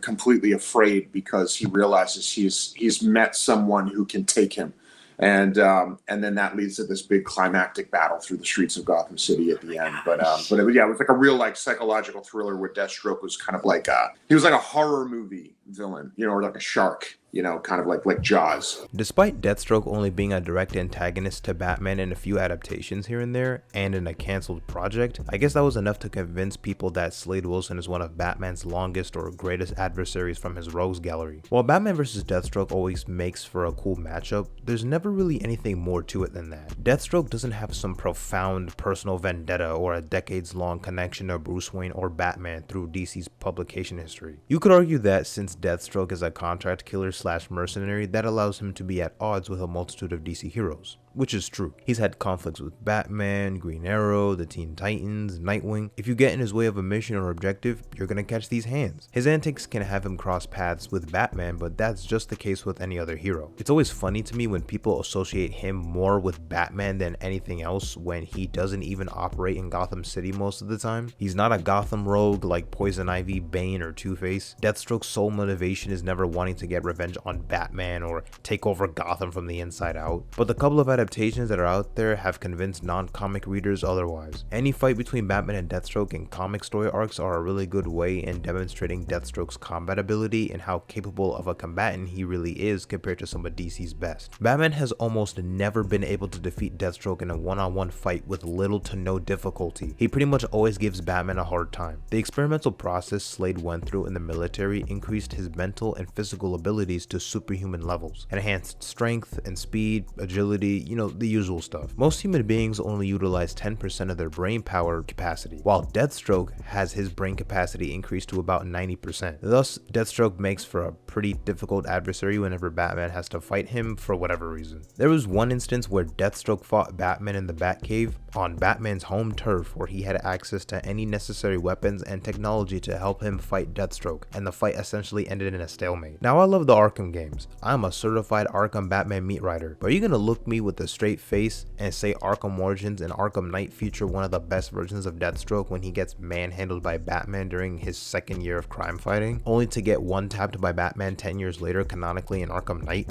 completely afraid because he realizes he's met someone who can take him. And then that leads to this big climactic battle through the streets of Gotham City at the end. But yeah, it was like a real like psychological thriller where Deathstroke was kind of like he was like a horror movie villain, you know, or like a shark, you know, kind of like Jaws. Despite Deathstroke only being a direct antagonist to Batman in a few adaptations here and there, and in a cancelled project, I guess that was enough to convince people that Slade Wilson is one of Batman's longest or greatest adversaries from his rogues gallery. While Batman vs. Deathstroke always makes for a cool matchup, there's never really anything more to it than that. Deathstroke doesn't have some profound personal vendetta or a decades-long connection to Bruce Wayne or Batman through DC's publication history. You could argue that since Deathstroke is a contract killer / mercenary, that allows him to be at odds with a multitude of DC heroes, which is true. He's had conflicts with Batman, Green Arrow, the Teen Titans, Nightwing. If you get in his way of a mission or objective, you're gonna catch these hands. His antics can have him cross paths with Batman, but that's just the case with any other hero. It's always funny to me when people associate him more with Batman than anything else when he doesn't even operate in Gotham City most of the time. He's not a Gotham rogue like Poison Ivy, Bane, or Two-Face. Deathstroke's sole motivation is never wanting to get revenge on Batman or take over Gotham from the inside out, but the couple of adaptations that are out there have convinced non-comic readers otherwise. Any fight between Batman and Deathstroke in comic story arcs are a really good way in demonstrating Deathstroke's combat ability and how capable of a combatant he really is compared to some of DC's best. Batman has almost never been able to defeat Deathstroke in a one-on-one fight with little to no difficulty. He pretty much always gives Batman a hard time. The experimental process Slade went through in the military increased his mental and physical abilities to superhuman levels, enhanced strength and speed, agility, you know, the usual stuff. Most human beings only utilize 10% of their brain power capacity, while Deathstroke has his brain capacity increased to about 90%. Thus, Deathstroke makes for a pretty difficult adversary whenever Batman has to fight him for whatever reason. There was one instance where Deathstroke fought Batman in the Batcave on Batman's home turf, where he had access to any necessary weapons and technology to help him fight Deathstroke, and the fight essentially ended in a stalemate. Now, I love the Arkham games. I'm a certified Arkham Batman meat writer, but are you gonna look me with a straight face and say Arkham Origins and Arkham Knight feature one of the best versions of Deathstroke when he gets manhandled by Batman during his second year of crime fighting, only to get one-tapped by Batman 10 years later canonically in Arkham Knight?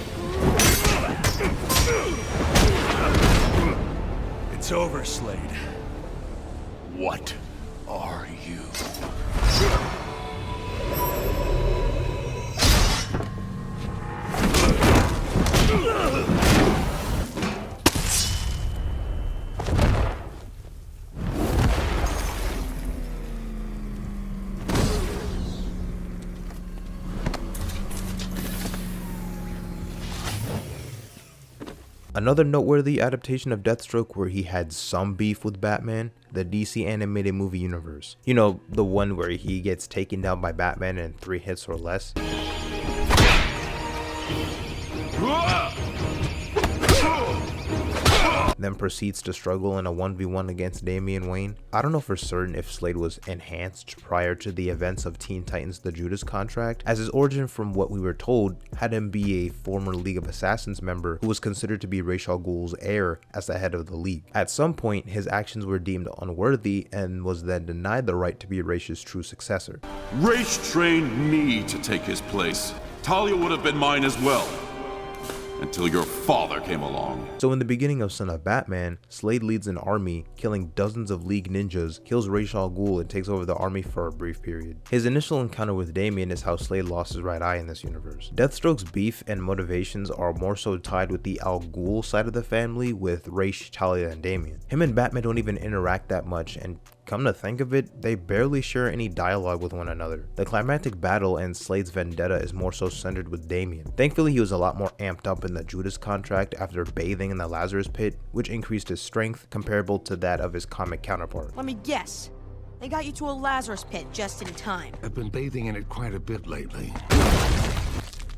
It's over, Slade. What are you? Another noteworthy adaptation of Deathstroke where he had some beef with Batman, the DC animated movie universe. You know, the one where he gets taken down by Batman in 3 hits or less. Then proceeds to struggle in a 1v1 against Damian Wayne. I don't know for certain if Slade was enhanced prior to the events of Teen Titans The Judas Contract, as his origin from what we were told had him be a former League of Assassins member who was considered to be Ra's al Ghul's heir as the head of the League. At some point, his actions were deemed unworthy and was then denied the right to be Ra's true successor. Ra's trained me to take his place. Talia would have been mine as well, until your father came along. So in the beginning of Son of Batman, Slade leads an army, killing dozens of League ninjas, kills Ra's al Ghul, and takes over the army for a brief period. His initial encounter with Damian is how Slade lost his right eye in this universe. Deathstroke's beef and motivations are more so tied with the Al Ghul side of the family, with Ra's, Talia, and Damian. Him and Batman don't even interact that much, and come to think of it, they barely share any dialogue with one another. The climactic battle and Slade's vendetta is more so centered with Damian. Thankfully, he was a lot more amped up in the Judas Contract after bathing in the Lazarus Pit, which increased his strength comparable to that of his comic counterpart. Let me guess. They got you to a Lazarus Pit just in time. I've been bathing in it quite a bit lately.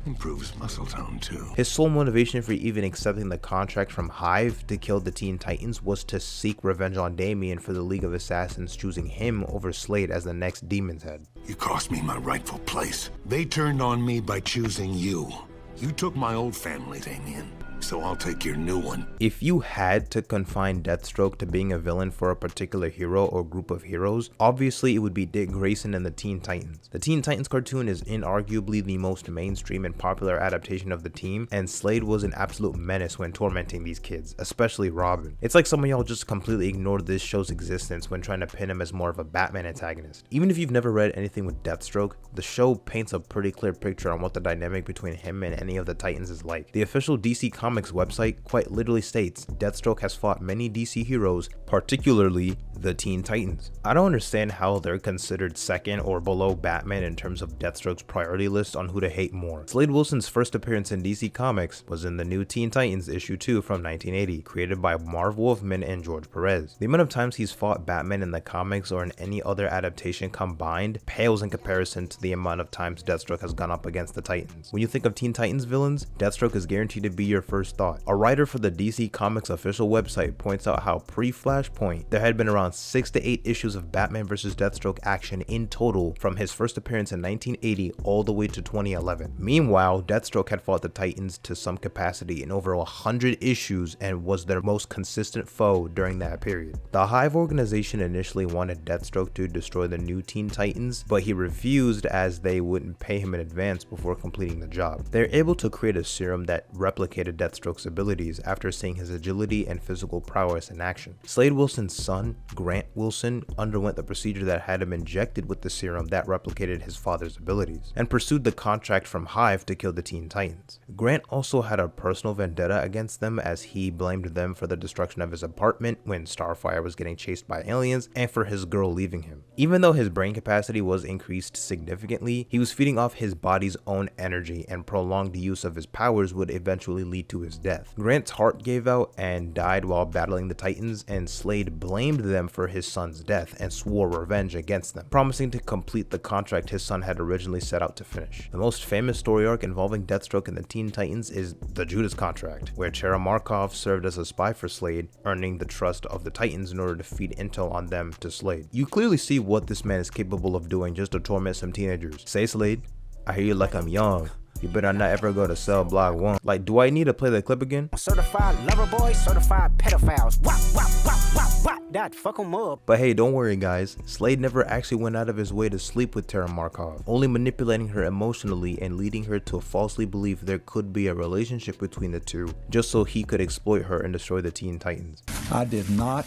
Improves muscle tone too. His sole motivation for even accepting the contract from Hive to kill the Teen Titans was to seek revenge on Damian for the League of Assassins choosing him over Slade as the next Demon's Head. You cost me my rightful place. They turned on me by choosing you. You took my old family, Damian. so I'll take your new one. If you had to confine Deathstroke to being a villain for a particular hero or group of heroes, obviously it would be Dick Grayson and the Teen Titans. The Teen Titans cartoon is inarguably the most mainstream and popular adaptation of the team, and Slade was an absolute menace when tormenting these kids, especially Robin. It's like some of y'all just completely ignored this show's existence when trying to pin him as more of a Batman antagonist. Even if you've never read anything with Deathstroke, the show paints a pretty clear picture on what the dynamic between him and any of the Titans is like. The official DC Comics website quite literally states Deathstroke has fought many DC heroes, particularly the Teen Titans. I don't understand how they're considered second or below Batman in terms of Deathstroke's priority list on who to hate more. Slade Wilson's first appearance in DC Comics was in the new Teen Titans issue 2 from 1980, created by Marv Wolfman and George Perez. The amount of times he's fought Batman in the comics or in any other adaptation combined pales in comparison to the amount of times Deathstroke has gone up against the Titans. When you think of Teen Titans villains, Deathstroke is guaranteed to be your first thought. A writer for the DC Comics official website points out how pre-Flashpoint, there had been around 6 to 8 issues of Batman vs. Deathstroke action in total from his first appearance in 1980 all the way to 2011. Meanwhile, Deathstroke had fought the Titans to some capacity in over 100 issues and was their most consistent foe during that period. The Hive organization initially wanted Deathstroke to destroy the new Teen Titans, but he refused as they wouldn't pay him in advance before completing the job. They're able to create a serum that replicated Deathstroke's abilities after seeing his agility and physical prowess in action. Slade Wilson's son, Grant Wilson, underwent the procedure that had him injected with the serum that replicated his father's abilities, and pursued the contract from Hive to kill the Teen Titans. Grant also had a personal vendetta against them as he blamed them for the destruction of his apartment when Starfire was getting chased by aliens and for his girl leaving him. Even though his brain capacity was increased significantly, he was feeding off his body's own energy, and prolonged use of his powers would eventually lead to his death. Grant's heart gave out and died while battling the Titans, and Slade blamed them for his son's death and swore revenge against them, promising to complete the contract his son had originally set out to finish. The most famous story arc involving Deathstroke and the Teen Titans is the Judas Contract, where Chera Markov served as a spy for Slade, earning the trust of the Titans in order to feed intel on them to Slade. You clearly see what this man is capable of doing just to torment some teenagers. Say, Slade, I hear you like I'm young. You better not ever go to cell block 1. Like, do I need to play the clip again? Certified lover boy, certified pedophiles. Wop, wop, wop, wop, wop. That fuck 'em up. But hey, don't worry guys, Slade never actually went out of his way to sleep with Chera Markov, only manipulating her emotionally and leading her to falsely believe there could be a relationship between the two, just so he could exploit her and destroy the Teen Titans. I did not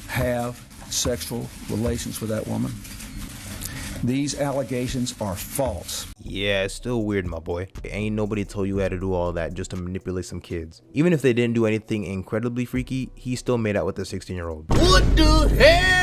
have sexual relations with that woman. These allegations are false. Yeah, it's still weird, my boy. Ain't nobody told you how to do all that just to manipulate some kids. Even if they didn't do anything incredibly freaky, he still made out with a 16-year-old. What the hell?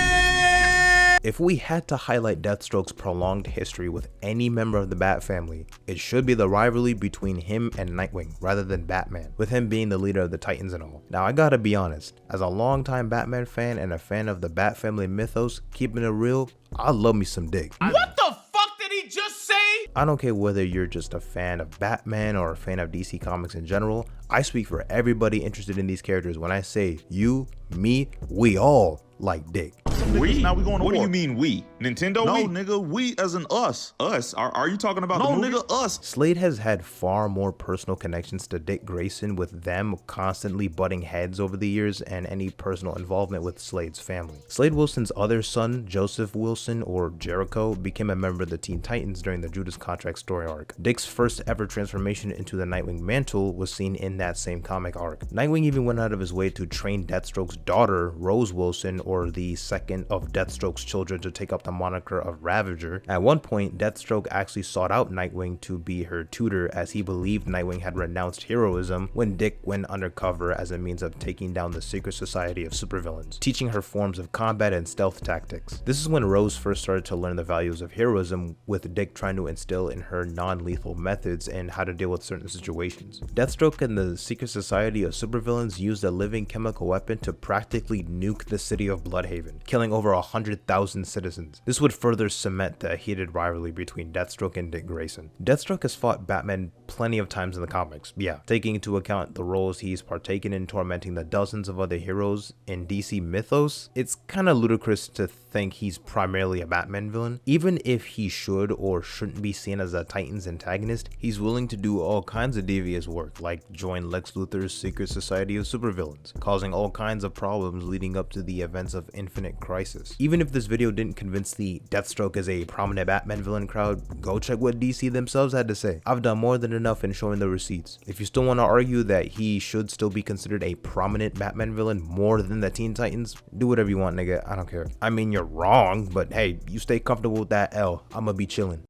If we had to highlight Deathstroke's prolonged history with any member of the Bat family, it should be the rivalry between him and Nightwing rather than Batman, with him being the leader of the Titans and all. Now I gotta be honest, as a longtime Batman fan and a fan of the Bat family mythos, keeping it real, I love me some Dick. What the fuck did he just say? I don't care whether you're just a fan of Batman or a fan of DC Comics in general, I speak for everybody interested in these characters when I say you, me, we all like Dick. We? Now we going to war. What do you mean we? Nintendo? No, we? nigga, we as in us. Us? Are you talking about no, the movie? Nigga, us. Slade has had far more personal connections to Dick Grayson, with them constantly butting heads over the years and any personal involvement with Slade's family. Slade Wilson's other son, Joseph Wilson, or Jericho, became a member of the Teen Titans during the Judas Contract story arc. Dick's first ever transformation into the Nightwing mantle was seen in that same comic arc. Nightwing even went out of his way to train Deathstroke's daughter, Rose Wilson, or the second of Deathstroke's children, to take up the moniker of Ravager. At one point, Deathstroke actually sought out Nightwing to be her tutor, as he believed Nightwing had renounced heroism when Dick went undercover as a means of taking down the secret society of supervillains, teaching her forms of combat and stealth tactics. This is when Rose first started to learn the values of heroism, with Dick trying to instill in her non-lethal methods and how to deal with certain situations. Deathstroke and the secret society of supervillains used a living chemical weapon to practically nuke the city of Bloodhaven, killing over 100,000 citizens. This would further cement the heated rivalry between Deathstroke and Dick Grayson. Deathstroke has fought Batman plenty of times in the comics, yeah, taking into account the roles he's partaken in tormenting the dozens of other heroes in DC mythos. It's kinda ludicrous to think he's primarily a Batman villain. Even if he should or shouldn't be seen as a Titans antagonist, he's willing to do all kinds of devious work, like join Lex Luthor's secret society of supervillains, causing all kinds of problems leading up to the events of Infinite Crisis. Even if this video didn't convince the Deathstroke as a prominent Batman villain crowd, go check what DC themselves had to say. I've done more than enough in showing the receipts. If you still want to argue that he should still be considered a prominent Batman villain more than the Teen Titans, do whatever you want, nigga. I don't care. I mean, you're wrong, but hey, you stay comfortable with that L. I'ma be chilling.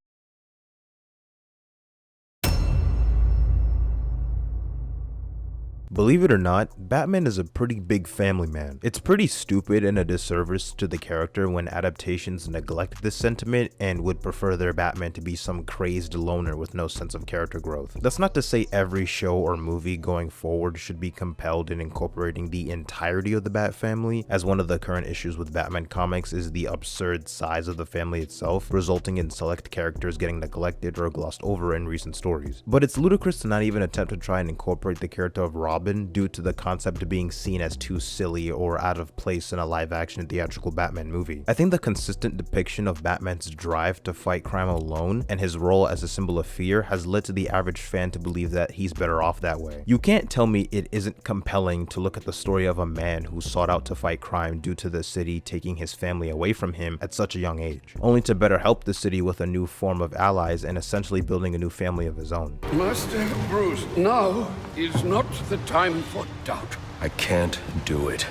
Believe it or not, Batman is a pretty big family man. It's pretty stupid and a disservice to the character when adaptations neglect this sentiment and would prefer their Batman to be some crazed loner with no sense of character growth. That's not to say every show or movie going forward should be compelled in incorporating the entirety of the Bat family, as one of the current issues with Batman comics is the absurd size of the family itself, resulting in select characters getting neglected or glossed over in recent stories. But it's ludicrous to not even attempt to try and incorporate the character of Robin due to the concept of being seen as too silly or out of place in a live-action theatrical Batman movie. I think the consistent depiction of Batman's drive to fight crime alone and his role as a symbol of fear has led to the average fan to believe that he's better off that way. You can't tell me it isn't compelling to look at the story of a man who sought out to fight crime due to the city taking his family away from him at such a young age, only to better help the city with a new form of allies and essentially building a new family of his own. Master Bruce, now is not the time for doubt. I can't do it.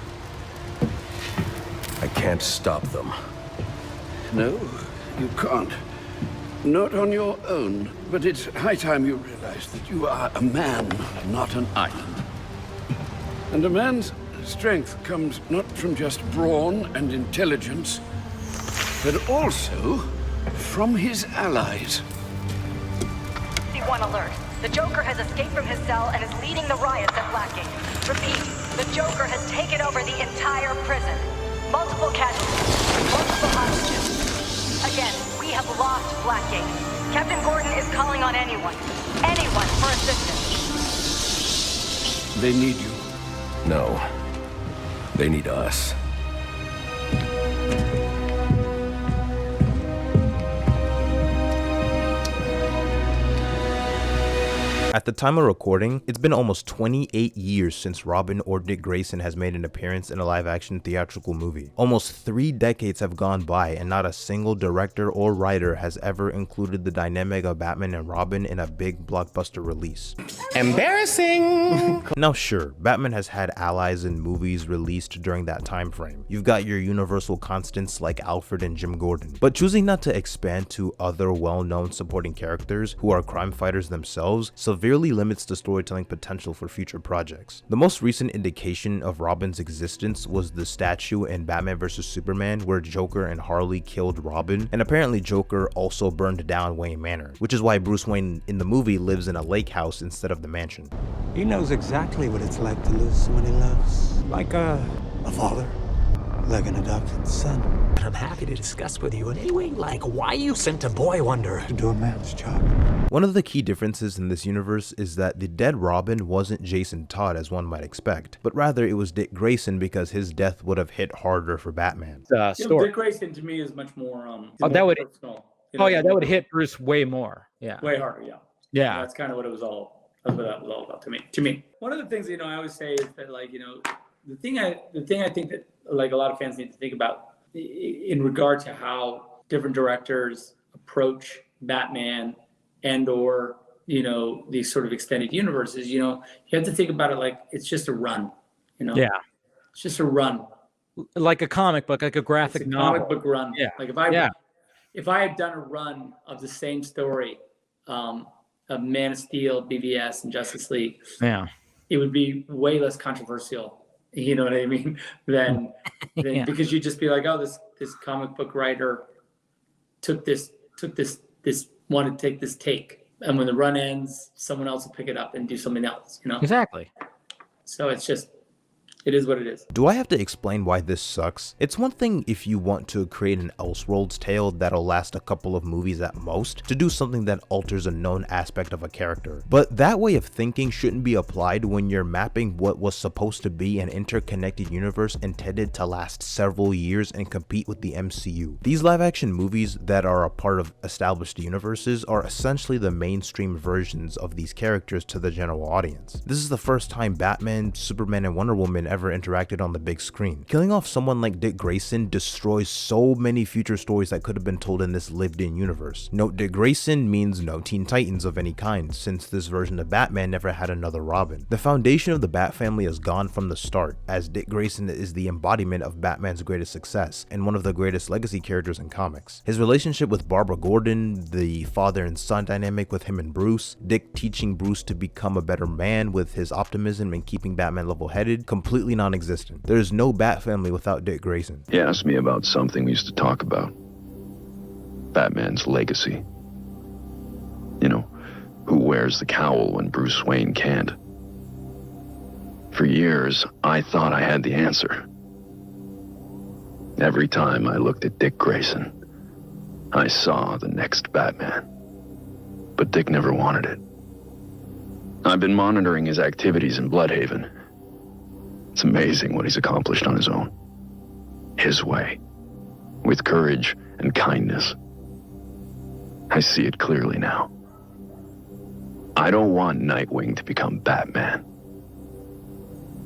I can't stop them. No, you can't. Not on your own. But it's high time you realize that you are a man, not an island. And a man's strength comes not from just brawn and intelligence, but also from his allies. One alert. The Joker has escaped from his cell and is leading the riots at Blackgate. Repeat, the Joker has taken over the entire prison. Multiple casualties, multiple hostages. Again, we have lost Blackgate. Captain Gordon is calling on anyone for assistance. They need you. No. They need us. At the time of recording, it's been almost 28 years since Robin or Dick Grayson has made an appearance in a live-action theatrical movie. Almost 3 decades have gone by and not a single director or writer has ever included the dynamic of Batman and Robin in a big blockbuster release. Embarrassing! Now sure, Batman has had allies in movies released during that time frame. You've got your universal constants like Alfred and Jim Gordon, but choosing not to expand to other well-known supporting characters who are crime fighters themselves severely limits the storytelling potential for future projects. The most recent indication of Robin's existence was the statue in Batman vs Superman where Joker and Harley killed Robin, and apparently Joker also burned down Wayne Manor, which is why Bruce Wayne in the movie lives in a lake house instead of the mansion. He knows exactly what it's like to lose someone he loves. Like a father. Like an adopted son. But I'm happy to discuss with you in any way like why you sent a boy wonder To do a man's job. One of the key differences in this universe is that the dead Robin wasn't Jason Todd as one might expect, but rather it was Dick Grayson because his death would have hit harder for Batman. Dick Grayson to me is much more that would personal. that would hit Bruce way more. Yeah. Way harder, yeah. That's kind of what it was all. That's what that was all about to me. One of the things I always say is that the thing I think that a lot of fans need to think about in regard to how different directors approach Batman and or these sort of extended universes, you have to think about it like it's just a run, Yeah. It's just a run. Like a comic book, like a graphic novel. Comic book run. Yeah. Like if I had done a run of the same story, of Man of Steel, BVS, and Justice League, it would be way less controversial. You know what I mean? Than because you'd just be like, oh, this comic book writer took this wanted to take this take, and when the run ends, someone else will pick it up and do something else. Exactly. So it's just It is what it is. Do I have to explain why this sucks? It's one thing if you want to create an Elseworlds tale that'll last a couple of movies at most, to do something that alters a known aspect of a character. But that way of thinking shouldn't be applied when you're mapping what was supposed to be an interconnected universe intended to last several years and compete with the MCU. These live action movies that are a part of established universes are essentially the mainstream versions of these characters to the general audience. This is the first time Batman, Superman, and Wonder Woman ever interacted on the big screen. Killing off someone like Dick Grayson destroys so many future stories that could have been told in this lived-in universe. Note, Dick Grayson means no Teen Titans of any kind, since this version of Batman never had another Robin. The foundation of the Batfamily is gone from the start, as Dick Grayson is the embodiment of Batman's greatest success, and one of the greatest legacy characters in comics. His relationship with Barbara Gordon, the father and son dynamic with him and Bruce, Dick teaching Bruce to become a better man with his optimism and keeping Batman level-headed, completely non-existent. There is no Batfamily without Dick Grayson. He asked me about something we used to talk about. Batman's legacy. You know, who wears the cowl when Bruce Wayne can't. For years, I thought I had the answer. Every time I looked at Dick Grayson, I saw the next Batman. But Dick never wanted it. I've been monitoring his activities in Bloodhaven. It's amazing what he's accomplished on his own. His way. With courage and kindness. I see it clearly now. I don't want Nightwing to become Batman.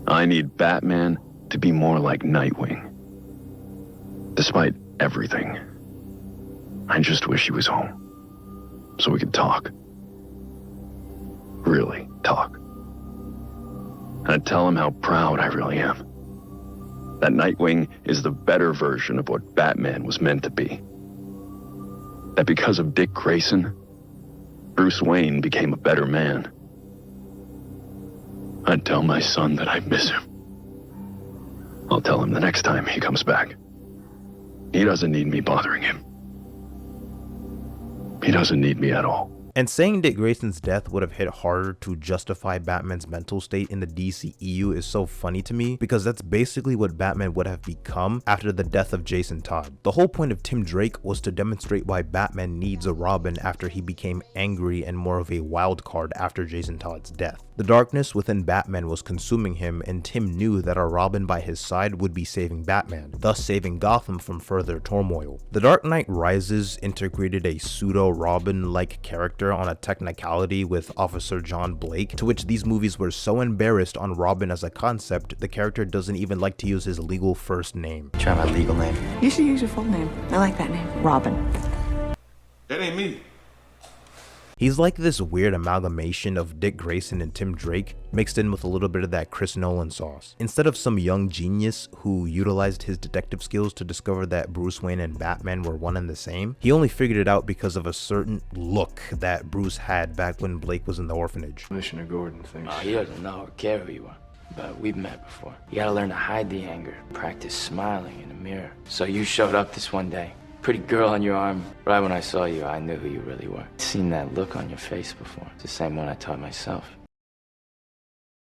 I need Batman to be more like Nightwing. Despite everything, I just wish he was home, so we could talk. Really talk. I'd tell him how proud I really am. That Nightwing is the better version of what Batman was meant to be. That because of Dick Grayson, Bruce Wayne became a better man. I'd tell my son that I miss him. I'll tell him the next time he comes back. He doesn't need me bothering him. He doesn't need me at all. And saying Dick Grayson's death would have hit harder to justify Batman's mental state in the DCEU is so funny to me, because that's basically what Batman would have become after the death of Jason Todd. The whole point of Tim Drake was to demonstrate why Batman needs a Robin after he became angry and more of a wild card after Jason Todd's death. The darkness within Batman was consuming him, and Tim knew that a Robin by his side would be saving Batman, thus saving Gotham from further turmoil. The Dark Knight Rises integrated a pseudo-Robin-like character on a technicality with Officer John Blake, to which these movies were so embarrassed on Robin as a concept, the character doesn't even like to use his legal first name. Try my legal name. You should use your full name. I like that name. Robin. That ain't me. He's like this weird amalgamation of Dick Grayson and Tim Drake, mixed in with a little bit of that Chris Nolan sauce. Instead of some young genius who utilized his detective skills to discover that Bruce Wayne and Batman were one and the same, he only figured it out because of a certain look that Bruce had back when Blake was in the orphanage. Commissioner Gordon thinks... he doesn't know or care who you are, but we've met before. You gotta learn to hide the anger, practice smiling in the mirror. So you showed up this one day. Pretty girl on your arm. Right when I saw you, I knew who you really were. Seen that look on your face before. It's the same one I taught myself.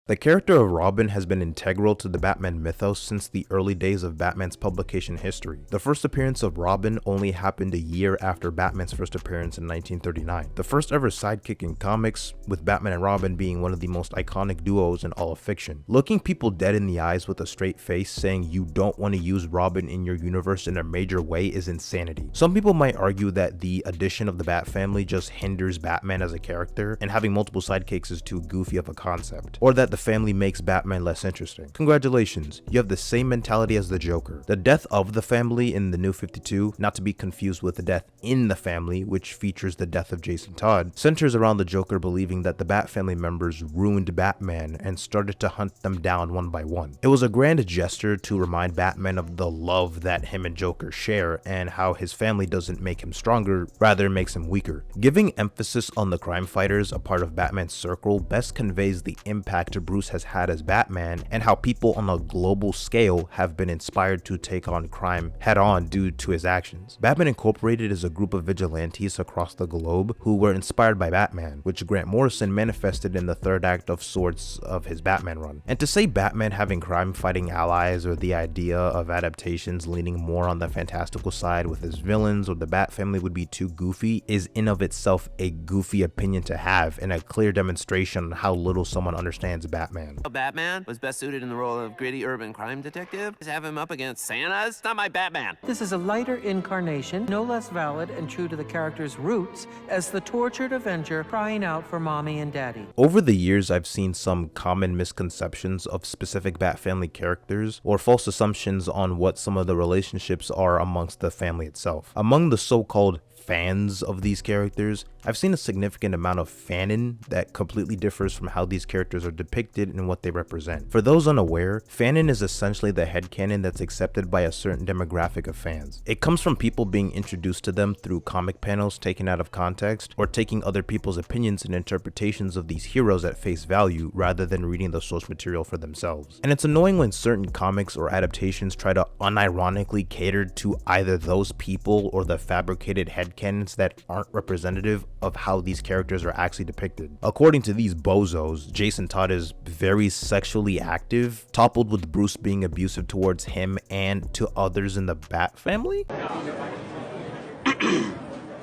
The character of Robin has been integral to the Batman mythos since the early days of Batman's publication history. The first appearance of Robin only happened a year after Batman's first appearance in 1939. The first ever sidekick in comics, with Batman and Robin being one of the most iconic duos in all of fiction. Looking people dead in the eyes with a straight face saying you don't want to use Robin in your universe in a major way is insanity. Some people might argue that the addition of the Batfamily just hinders Batman as a character, and having multiple sidekicks is too goofy of a concept, or that the family makes Batman less interesting. Congratulations, you have the same mentality as the Joker. The death of the family in the New 52, not to be confused with the death in the family, which features the death of Jason Todd, centers around the Joker believing that the Batfamily members ruined Batman and started to hunt them down one by one. It was a grand gesture to remind Batman of the love that him and Joker share, and how his family doesn't make him stronger, rather makes him weaker. Giving emphasis on the crime fighters, a part of Batman's circle, best conveys the impact Bruce has had as Batman, and how people on a global scale have been inspired to take on crime head-on due to his actions. Batman Incorporated is a group of vigilantes across the globe who were inspired by Batman, which Grant Morrison manifested in the third act of sorts of his Batman run. And to say Batman having crime-fighting allies, or the idea of adaptations leaning more on the fantastical side with his villains or the Batfamily would be too goofy, is in of itself a goofy opinion to have, and a clear demonstration on how little someone understands Batman. Batman was best suited in the role of gritty urban crime detective. Just have him up against Santa's not my Batman. This is a lighter incarnation, no less valid and true to the character's roots as the tortured Avenger crying out for mommy and daddy. Over the years, I've seen some common misconceptions of specific Batfamily characters, or false assumptions on what some of the relationships are amongst the family itself. Among the so-called fans of these characters, I've seen a significant amount of fanon that completely differs from how these characters are depicted and what they represent. For those unaware, fanon is essentially the headcanon that's accepted by a certain demographic of fans. It comes from people being introduced to them through comic panels taken out of context, or taking other people's opinions and interpretations of these heroes at face value rather than reading the source material for themselves. And it's annoying when certain comics or adaptations try to unironically cater to either those people or the fabricated headcanons that aren't representative of how these characters are actually depicted. According to these bozos, Jason Todd is very sexually active, toppled with Bruce being abusive towards him and to others in the Batfamily.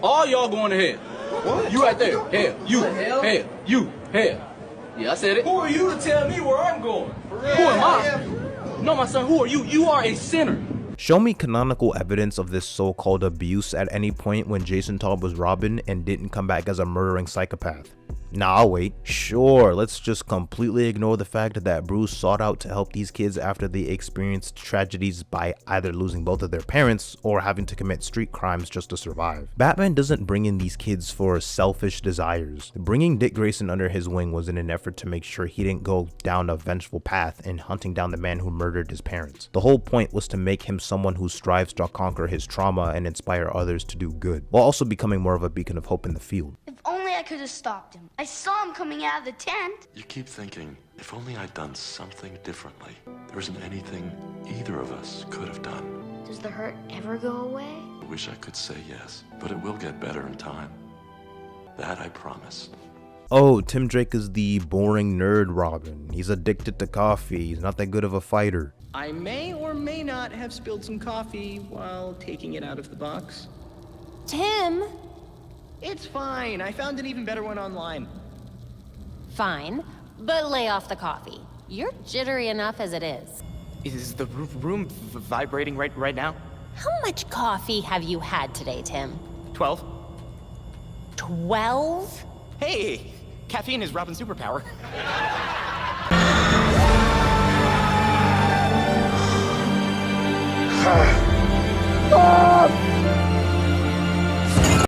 All y'all going to hell. What? You right there. Hell. You. Hell. You. Hell. Yeah, I said it. Who are you to tell me where I'm going? Who am I? No, my son, who are you? You are a sinner. Show me canonical evidence of this so-called abuse at any point when Jason Todd was Robin and didn't come back as a murdering psychopath. Nah, I'll wait. Sure, let's just completely ignore the fact that Bruce sought out to help these kids after they experienced tragedies by either losing both of their parents or having to commit street crimes just to survive. Batman doesn't bring in these kids for selfish desires. Bringing Dick Grayson under his wing was in an effort to make sure he didn't go down a vengeful path in hunting down the man who murdered his parents. The whole point was to make him someone who strives to conquer his trauma and inspire others to do good, while also becoming more of a beacon of hope in the field. If only I could have stopped him. I saw him coming out of the tent. You keep thinking, if only I'd done something differently. There isn't anything either of us could have done. Does the hurt ever go away? I wish I could say yes, but it will get better in time. That I promise. Oh, Tim Drake is the boring nerd Robin. He's addicted to coffee. He's not that good of a fighter. I may or may not have spilled some coffee while taking it out of the box. Tim! It's fine. I found an even better one online. Fine, but lay off the coffee. You're jittery enough as it is. Is the room vibrating right now? How much coffee have you had today, Tim? 12. 12? Hey, caffeine is Robin's superpower.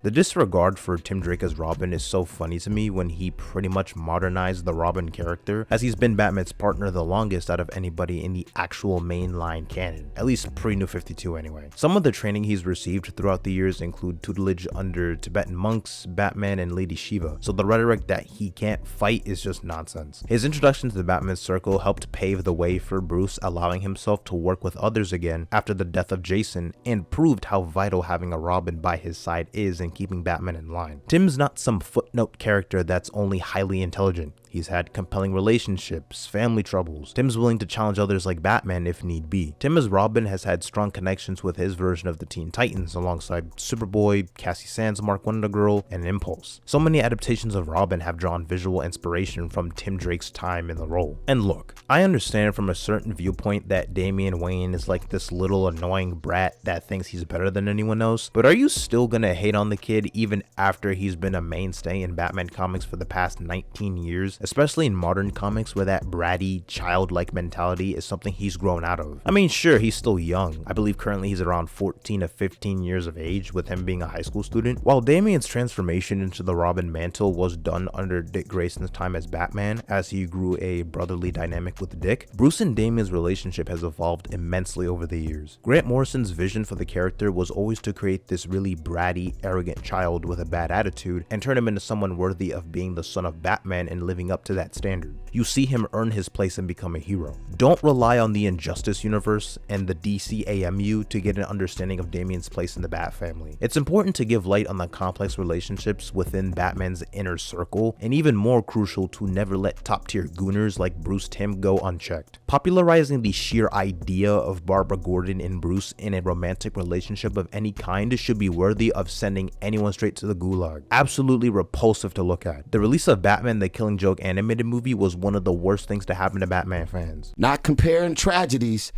The disregard for Tim Drake as Robin is so funny to me when he pretty much modernized the Robin character, as he's been Batman's partner the longest out of anybody in the actual mainline canon, at least pre-New 52 anyway. Some of the training he's received throughout the years include tutelage under Tibetan monks, Batman, and Lady Shiva, so the rhetoric that he can't fight is just nonsense. His introduction to the Batman circle helped pave the way for Bruce allowing himself to work with others again after the death of Jason, and proved how vital having a Robin by his side is in keeping Batman in line. Tim's not some footnote character that's only highly intelligent. He's had compelling relationships, family troubles. Tim's willing to challenge others like Batman if need be. Tim as Robin has had strong connections with his version of the Teen Titans alongside Superboy, Cassie Sands' Mark Wonder Girl, and Impulse. So many adaptations of Robin have drawn visual inspiration from Tim Drake's time in the role. And look, I understand from a certain viewpoint that Damian Wayne is like this little annoying brat that thinks he's better than anyone else, but are you still gonna hate on the kid even after he's been a mainstay in Batman comics for the past 19 years? Especially in modern comics where that bratty, childlike mentality is something he's grown out of. I mean, sure, he's still young. I believe currently he's around 14 to 15 years of age, with him being a high school student. While Damian's transformation into the Robin mantle was done under Dick Grayson's time as Batman, as he grew a brotherly dynamic with Dick, Bruce and Damian's relationship has evolved immensely over the years. Grant Morrison's vision for the character was always to create this really bratty, arrogant child with a bad attitude and turn him into someone worthy of being the son of Batman and living living up to that standard. You see him earn his place and become a hero. Don't rely on the Injustice universe and the DCAMU to get an understanding of Damian's place in the Bat family. It's important to give light on the complex relationships within Batman's inner circle, and even more crucial to never let top-tier gooners like Bruce Timm go unchecked. Popularizing the sheer idea of Barbara Gordon and Bruce in a romantic relationship of any kind should be worthy of sending anyone straight to the gulag. Absolutely repulsive to look at. The release of Batman the Killing Joke animated movie was one of the worst things to happen to Batman fans. Not comparing tragedies,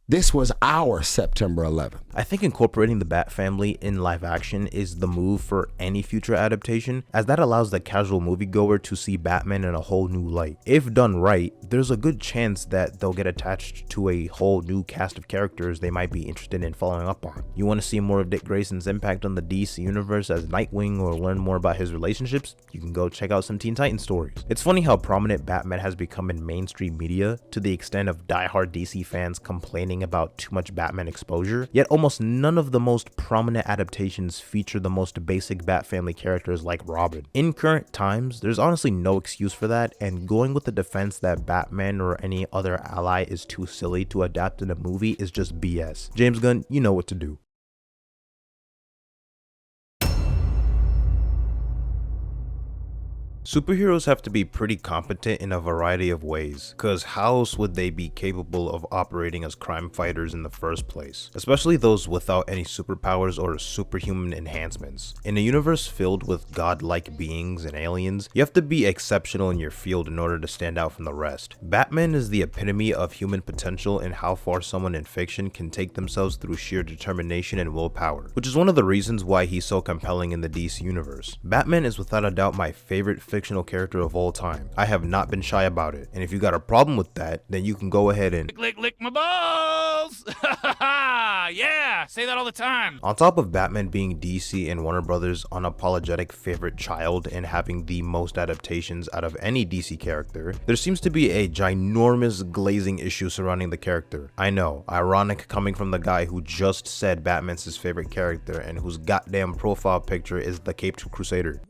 this was our September 11th. I think incorporating the Bat family in live action is the move for any future adaptation, as that allows the casual moviegoer to see Batman in a whole new light. If done right, there's a good chance that they'll get attached to a whole new cast of characters they might be interested in following up on. You want to see more of Dick Grayson's impact on the DC universe as Nightwing or learn more about his relationships? You can go check out some Teen Titans stories. It's funny how prominent Batman has become in mainstream media, to the extent of diehard DC fans complaining about too much Batman exposure, yet almost none of the most prominent adaptations feature the most basic Bat family characters like Robin. In current times, there's honestly no excuse for that, and going with the defense that Batman or any other ally is too silly to adapt in a movie is just BS. James Gunn, you know what to do. Superheroes have to be pretty competent in a variety of ways, cause how else would they be capable of operating as crime fighters in the first place, especially those without any superpowers or superhuman enhancements. In a universe filled with godlike beings and aliens, you have to be exceptional in your field in order to stand out from the rest. Batman is the epitome of human potential and how far someone in fiction can take themselves through sheer determination and willpower, which is one of the reasons why he's so compelling in the DC universe. Batman is without a doubt my favorite fictional character of all time. I have not been shy about it, and if you got a problem with that, then you can go ahead and lick my balls. Yeah, say that all the time. On top of Batman being DC and Warner Brothers' unapologetic favorite child and having the most adaptations out of any DC character, there seems to be a ginormous glazing issue surrounding the character. I know, ironic coming from the guy who just said Batman's his favorite character and whose goddamn profile picture is the Caped Crusader.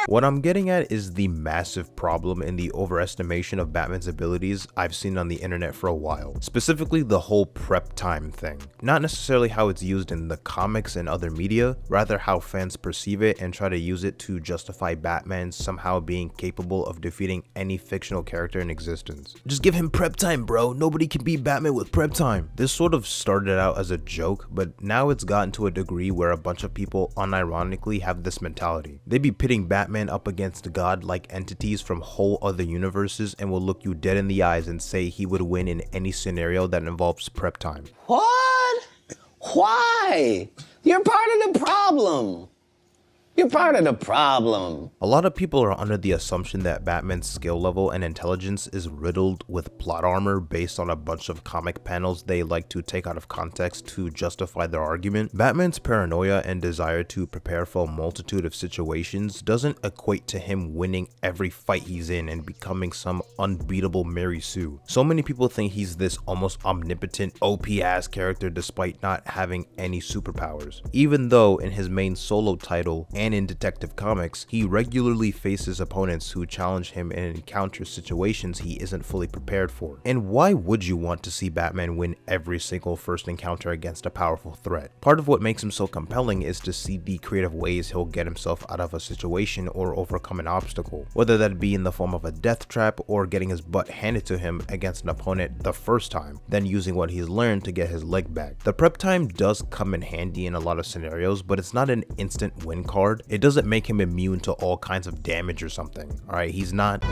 What I'm getting at is the massive problem in the overestimation of Batman's abilities I've seen on the internet for a while, specifically the whole prep time thing. Not necessarily how it's used in the comics and other media, rather how fans perceive it and try to use it to justify Batman somehow being capable of defeating any fictional character in existence. Just give him prep time, bro. Nobody can beat Batman with prep time. This sort of started out as a joke, but now it's gotten to a degree where a bunch of people unironically have this mentality. They be pitting Batman up against god-like entities from whole other universes and will look you dead in the eyes and say he would win in any scenario that involves prep time. What? Why? You're part of the problem. You're part of the problem. A lot of people are under the assumption that Batman's skill level and intelligence is riddled with plot armor based on a bunch of comic panels they like to take out of context to justify their argument. Batman's paranoia and desire to prepare for a multitude of situations doesn't equate to him winning every fight he's in and becoming some unbeatable Mary Sue. So many people think he's this almost omnipotent OP-ass character despite not having any superpowers, even though in his main solo title and in Detective Comics, he regularly faces opponents who challenge him and encounters situations he isn't fully prepared for. And why would you want to see Batman win every single first encounter against a powerful threat? Part of what makes him so compelling is to see the creative ways he'll get himself out of a situation or overcome an obstacle, whether that be in the form of a death trap or getting his butt handed to him against an opponent the first time, then using what he's learned to get his leg back. The prep time does come in handy in a lot of scenarios, but it's not an instant win card. It doesn't make him immune to all kinds of damage or something. Alright, he's not.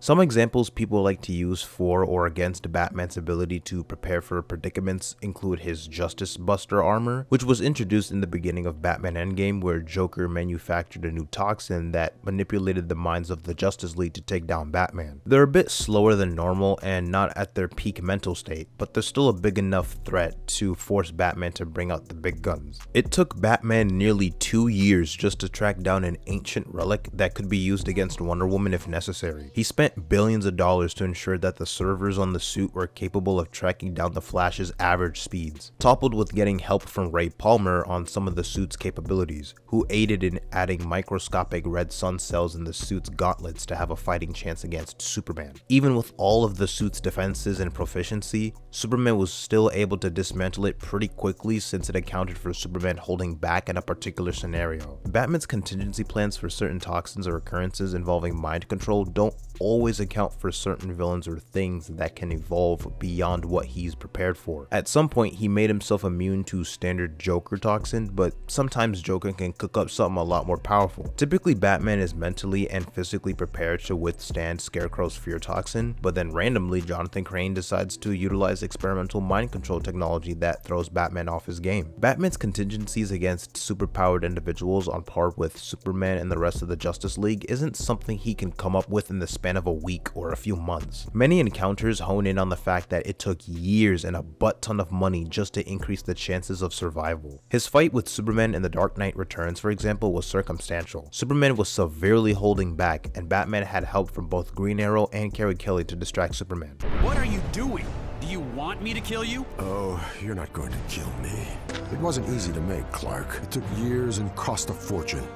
Some examples people like to use for or against Batman's ability to prepare for predicaments include his Justice Buster armor, which was introduced in the beginning of Batman Endgame, where Joker manufactured a new toxin that manipulated the minds of the Justice League to take down Batman. They're a bit slower than normal and not at their peak mental state, but they're still a big enough threat to force Batman to bring out the big guns. It took Batman nearly 2 years just to track down an ancient relic that could be used against Wonder Woman if necessary. He spent spent billions of dollars to ensure that the servers on the suit were capable of tracking down the Flash's average speeds, toppled with getting help from Ray Palmer on some of the suit's capabilities, who aided in adding microscopic red sun cells in the suit's gauntlets to have a fighting chance against Superman. Even with all of the suit's defenses and proficiency, Superman was still able to dismantle it pretty quickly since it accounted for Superman holding back in a particular scenario. Batman's contingency plans for certain toxins or occurrences involving mind control don't always account for certain villains or things that can evolve beyond what he's prepared for. At some point, he made himself immune to standard Joker toxin, but sometimes Joker can cook up something a lot more powerful. Typically, Batman is mentally and physically prepared to withstand Scarecrow's fear toxin, but then randomly Jonathan Crane decides to utilize experimental mind control technology that throws Batman off his game. Batman's contingencies against superpowered individuals on par with Superman and the rest of the Justice League isn't something he can come up with in the span of a week or a few months. Many encounters hone in on the fact that it took years and a butt ton of money just to increase the chances of survival. His fight with Superman in The Dark Knight Returns, for example, was circumstantial. Superman was severely holding back, and Batman had help from both Green Arrow and Carrie Kelly to distract Superman. What are you doing? Do you want me to kill you? Oh, you're not going to kill me. It wasn't easy to make, Clark. It took years and cost a fortune.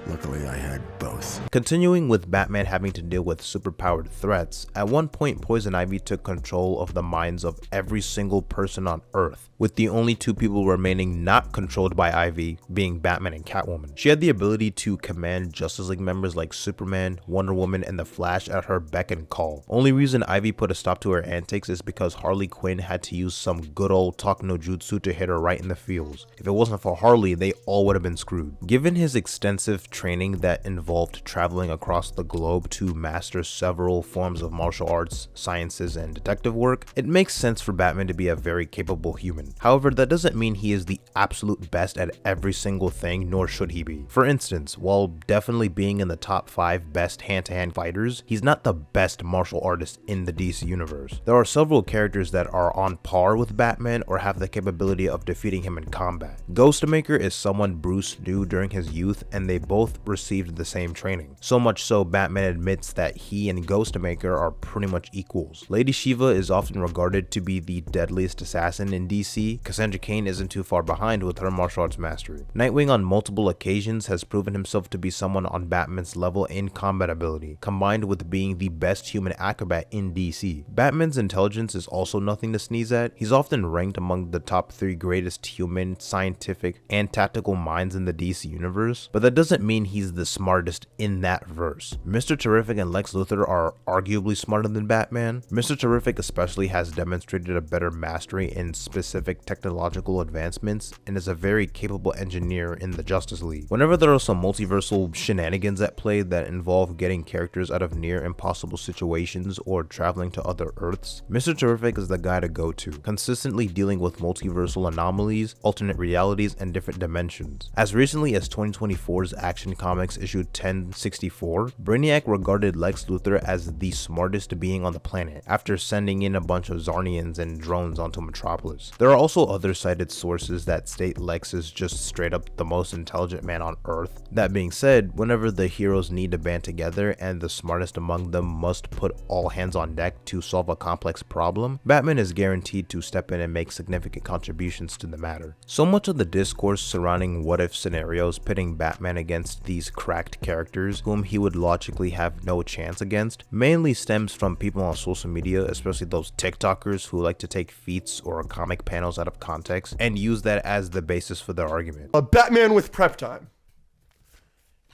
Luckily, I had both. Continuing with Batman having to deal with superpowered threats, at one point Poison Ivy took control of the minds of every single person on Earth, with the only two people remaining not controlled by Ivy being Batman and Catwoman. She had the ability to command Justice League members like Superman, Wonder Woman, and the Flash at her beck and call. Only reason Ivy put a stop to her antics is because Harley Quinn had to use some good old talk no jutsu to hit her right in the feels. If it wasn't for Harley, they all would have been screwed. Given his extensive training that involved traveling across the globe to master several forms of martial arts, sciences, and detective work, it makes sense for Batman to be a very capable human. However, that doesn't mean he is the absolute best at every single thing, nor should he be. For instance, while definitely being in the top 5 best hand-to-hand fighters, he's not the best martial artist in the DC universe. There are several characters that are on par with Batman or have the capability of defeating him in combat. Ghostmaker is someone Bruce knew during his youth, and they both received the same training. So much so, Batman admits that he and Ghostmaker are pretty much equals. Lady Shiva is often regarded to be the deadliest assassin in DC. Cassandra Cain isn't too far behind with her martial arts mastery. Nightwing on multiple occasions has proven himself to be someone on Batman's level in combat ability, combined with being the best human acrobat in DC. Batman's intelligence is also nothing to sneeze at. He's often ranked among the top 3 greatest human, scientific, and tactical minds in the DC universe, but that doesn't mean he's the smartest in that verse. Mr. Terrific and Lex Luthor are arguably smarter than Batman. Mr. Terrific especially has demonstrated a better mastery in specific technological advancements and is a very capable engineer in the Justice League. Whenever there are some multiversal shenanigans at play that involve getting characters out of near impossible situations or traveling to other Earths, Mr. Terrific is the guy to go to, consistently dealing with multiversal anomalies, alternate realities, and different dimensions. As recently as 2024's Action Comics issue 1064, Brainiac regarded Lex Luthor as the smartest being on the planet after sending in a bunch of Zarnians and drones onto Metropolis. There are also other cited sources that state Lex is just straight up the most intelligent man on Earth. That being said, whenever the heroes need to band together and the smartest among them must put all hands on deck to solve a complex problem, Batman is guaranteed to step in and make significant contributions to the matter. So much of the discourse surrounding what-if scenarios pitting Batman against these cracked characters whom he would logically have no chance against mainly stems from people on social media, especially those TikTokers who like to take feats or comic panels out of context and use that as the basis for their argument. A Batman with prep time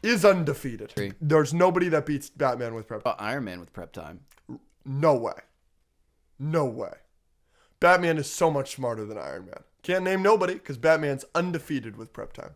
is undefeated. There's nobody that beats Batman with prep time. Iron Man with prep time. No way. No way. Batman is so much smarter than Iron Man. Can't name nobody because Batman's undefeated with prep time.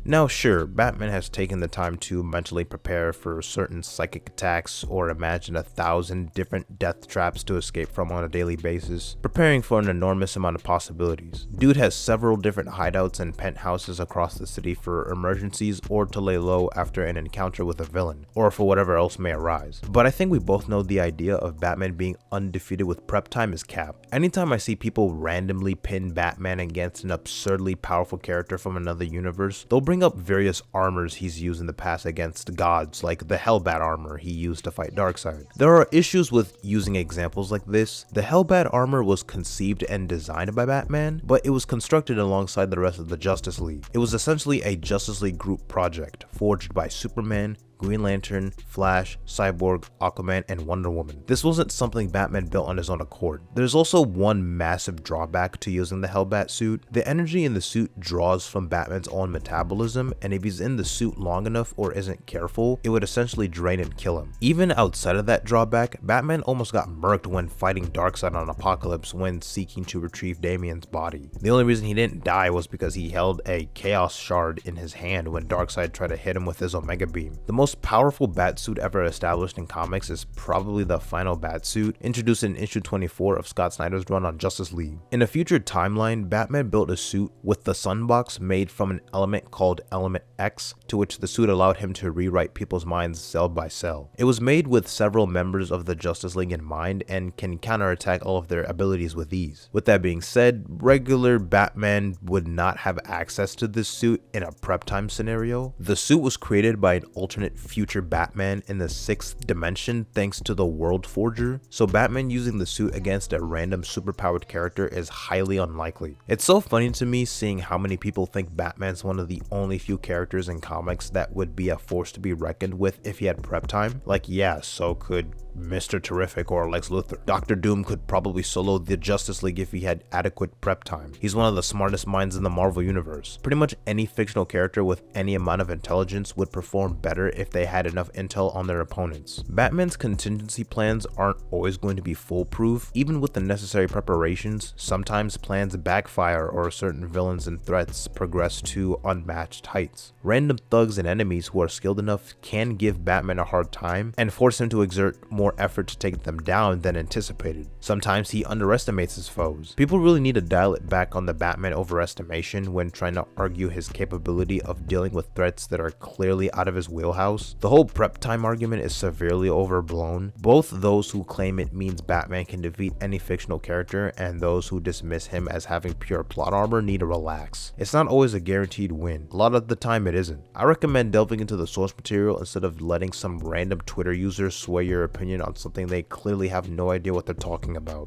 Now sure, Batman has taken the time to mentally prepare for certain psychic attacks or imagine 1,000 different death traps to escape from on a daily basis, preparing for an enormous amount of possibilities. Dude has several different hideouts and penthouses across the city for emergencies or to lay low after an encounter with a villain, or for whatever else may arise. But I think we both know the idea of Batman being undefeated with prep time is cap. Anytime I see people randomly pin Batman against an absurdly powerful character from another universe, those They'll bring up various armors he's used in the past against gods, like the Hellbat armor he used to fight Darkseid. There are issues with using examples like this. The Hellbat armor was conceived and designed by Batman, but it was constructed alongside the rest of the Justice League. It was essentially a Justice League group project, forged by Superman, Green Lantern, Flash, Cyborg, Aquaman, and Wonder Woman. This wasn't something Batman built on his own accord. There's also one massive drawback to using the Hellbat suit. The energy in the suit draws from Batman's own metabolism, and if he's in the suit long enough or isn't careful, it would essentially drain and kill him. Even outside of that drawback, Batman almost got murked when fighting Darkseid on Apocalypse when seeking to retrieve Damian's body. The only reason he didn't die was because he held a Chaos Shard in his hand when Darkseid tried to hit him with his Omega Beam. The most powerful Batsuit ever established in comics is probably the final Batsuit, introduced in issue 24 of Scott Snyder's run on Justice League. In a future timeline, Batman built a suit with the Sunbox made from an element called Element X, to which the suit allowed him to rewrite people's minds cell by cell. It was made with several members of the Justice League in mind and can counterattack all of their abilities with ease. With that being said, regular Batman would not have access to this suit in a prep time scenario. The suit was created by an alternate future Batman in the 6th dimension thanks to the World Forger, so Batman using the suit against a random superpowered character is highly unlikely. It's so funny to me seeing how many people think Batman's one of the only few characters in comics that would be a force to be reckoned with if he had prep time. Like, yeah, so could Mr. Terrific or Lex Luthor. Dr. Doom could probably solo the Justice League if he had adequate prep time. He's one of the smartest minds in the Marvel universe. Pretty much any fictional character with any amount of intelligence would perform better if they had enough intel on their opponents. Batman's contingency plans aren't always going to be foolproof. Even with the necessary preparations, sometimes plans backfire or certain villains and threats progress to unmatched heights. Random thugs and enemies who are skilled enough can give Batman a hard time and force him to exert more effort to take them down than anticipated. Sometimes he underestimates his foes. People really need to dial it back on the Batman overestimation when trying to argue his capability of dealing with threats that are clearly out of his wheelhouse. The whole prep time argument is severely overblown. Both those who claim it means Batman can defeat any fictional character and those who dismiss him as having pure plot armor need to relax. It's not always a guaranteed win. A lot of the time it isn't. I recommend delving into the source material instead of letting some random Twitter user sway your opinion on something they clearly have no idea what they're talking about.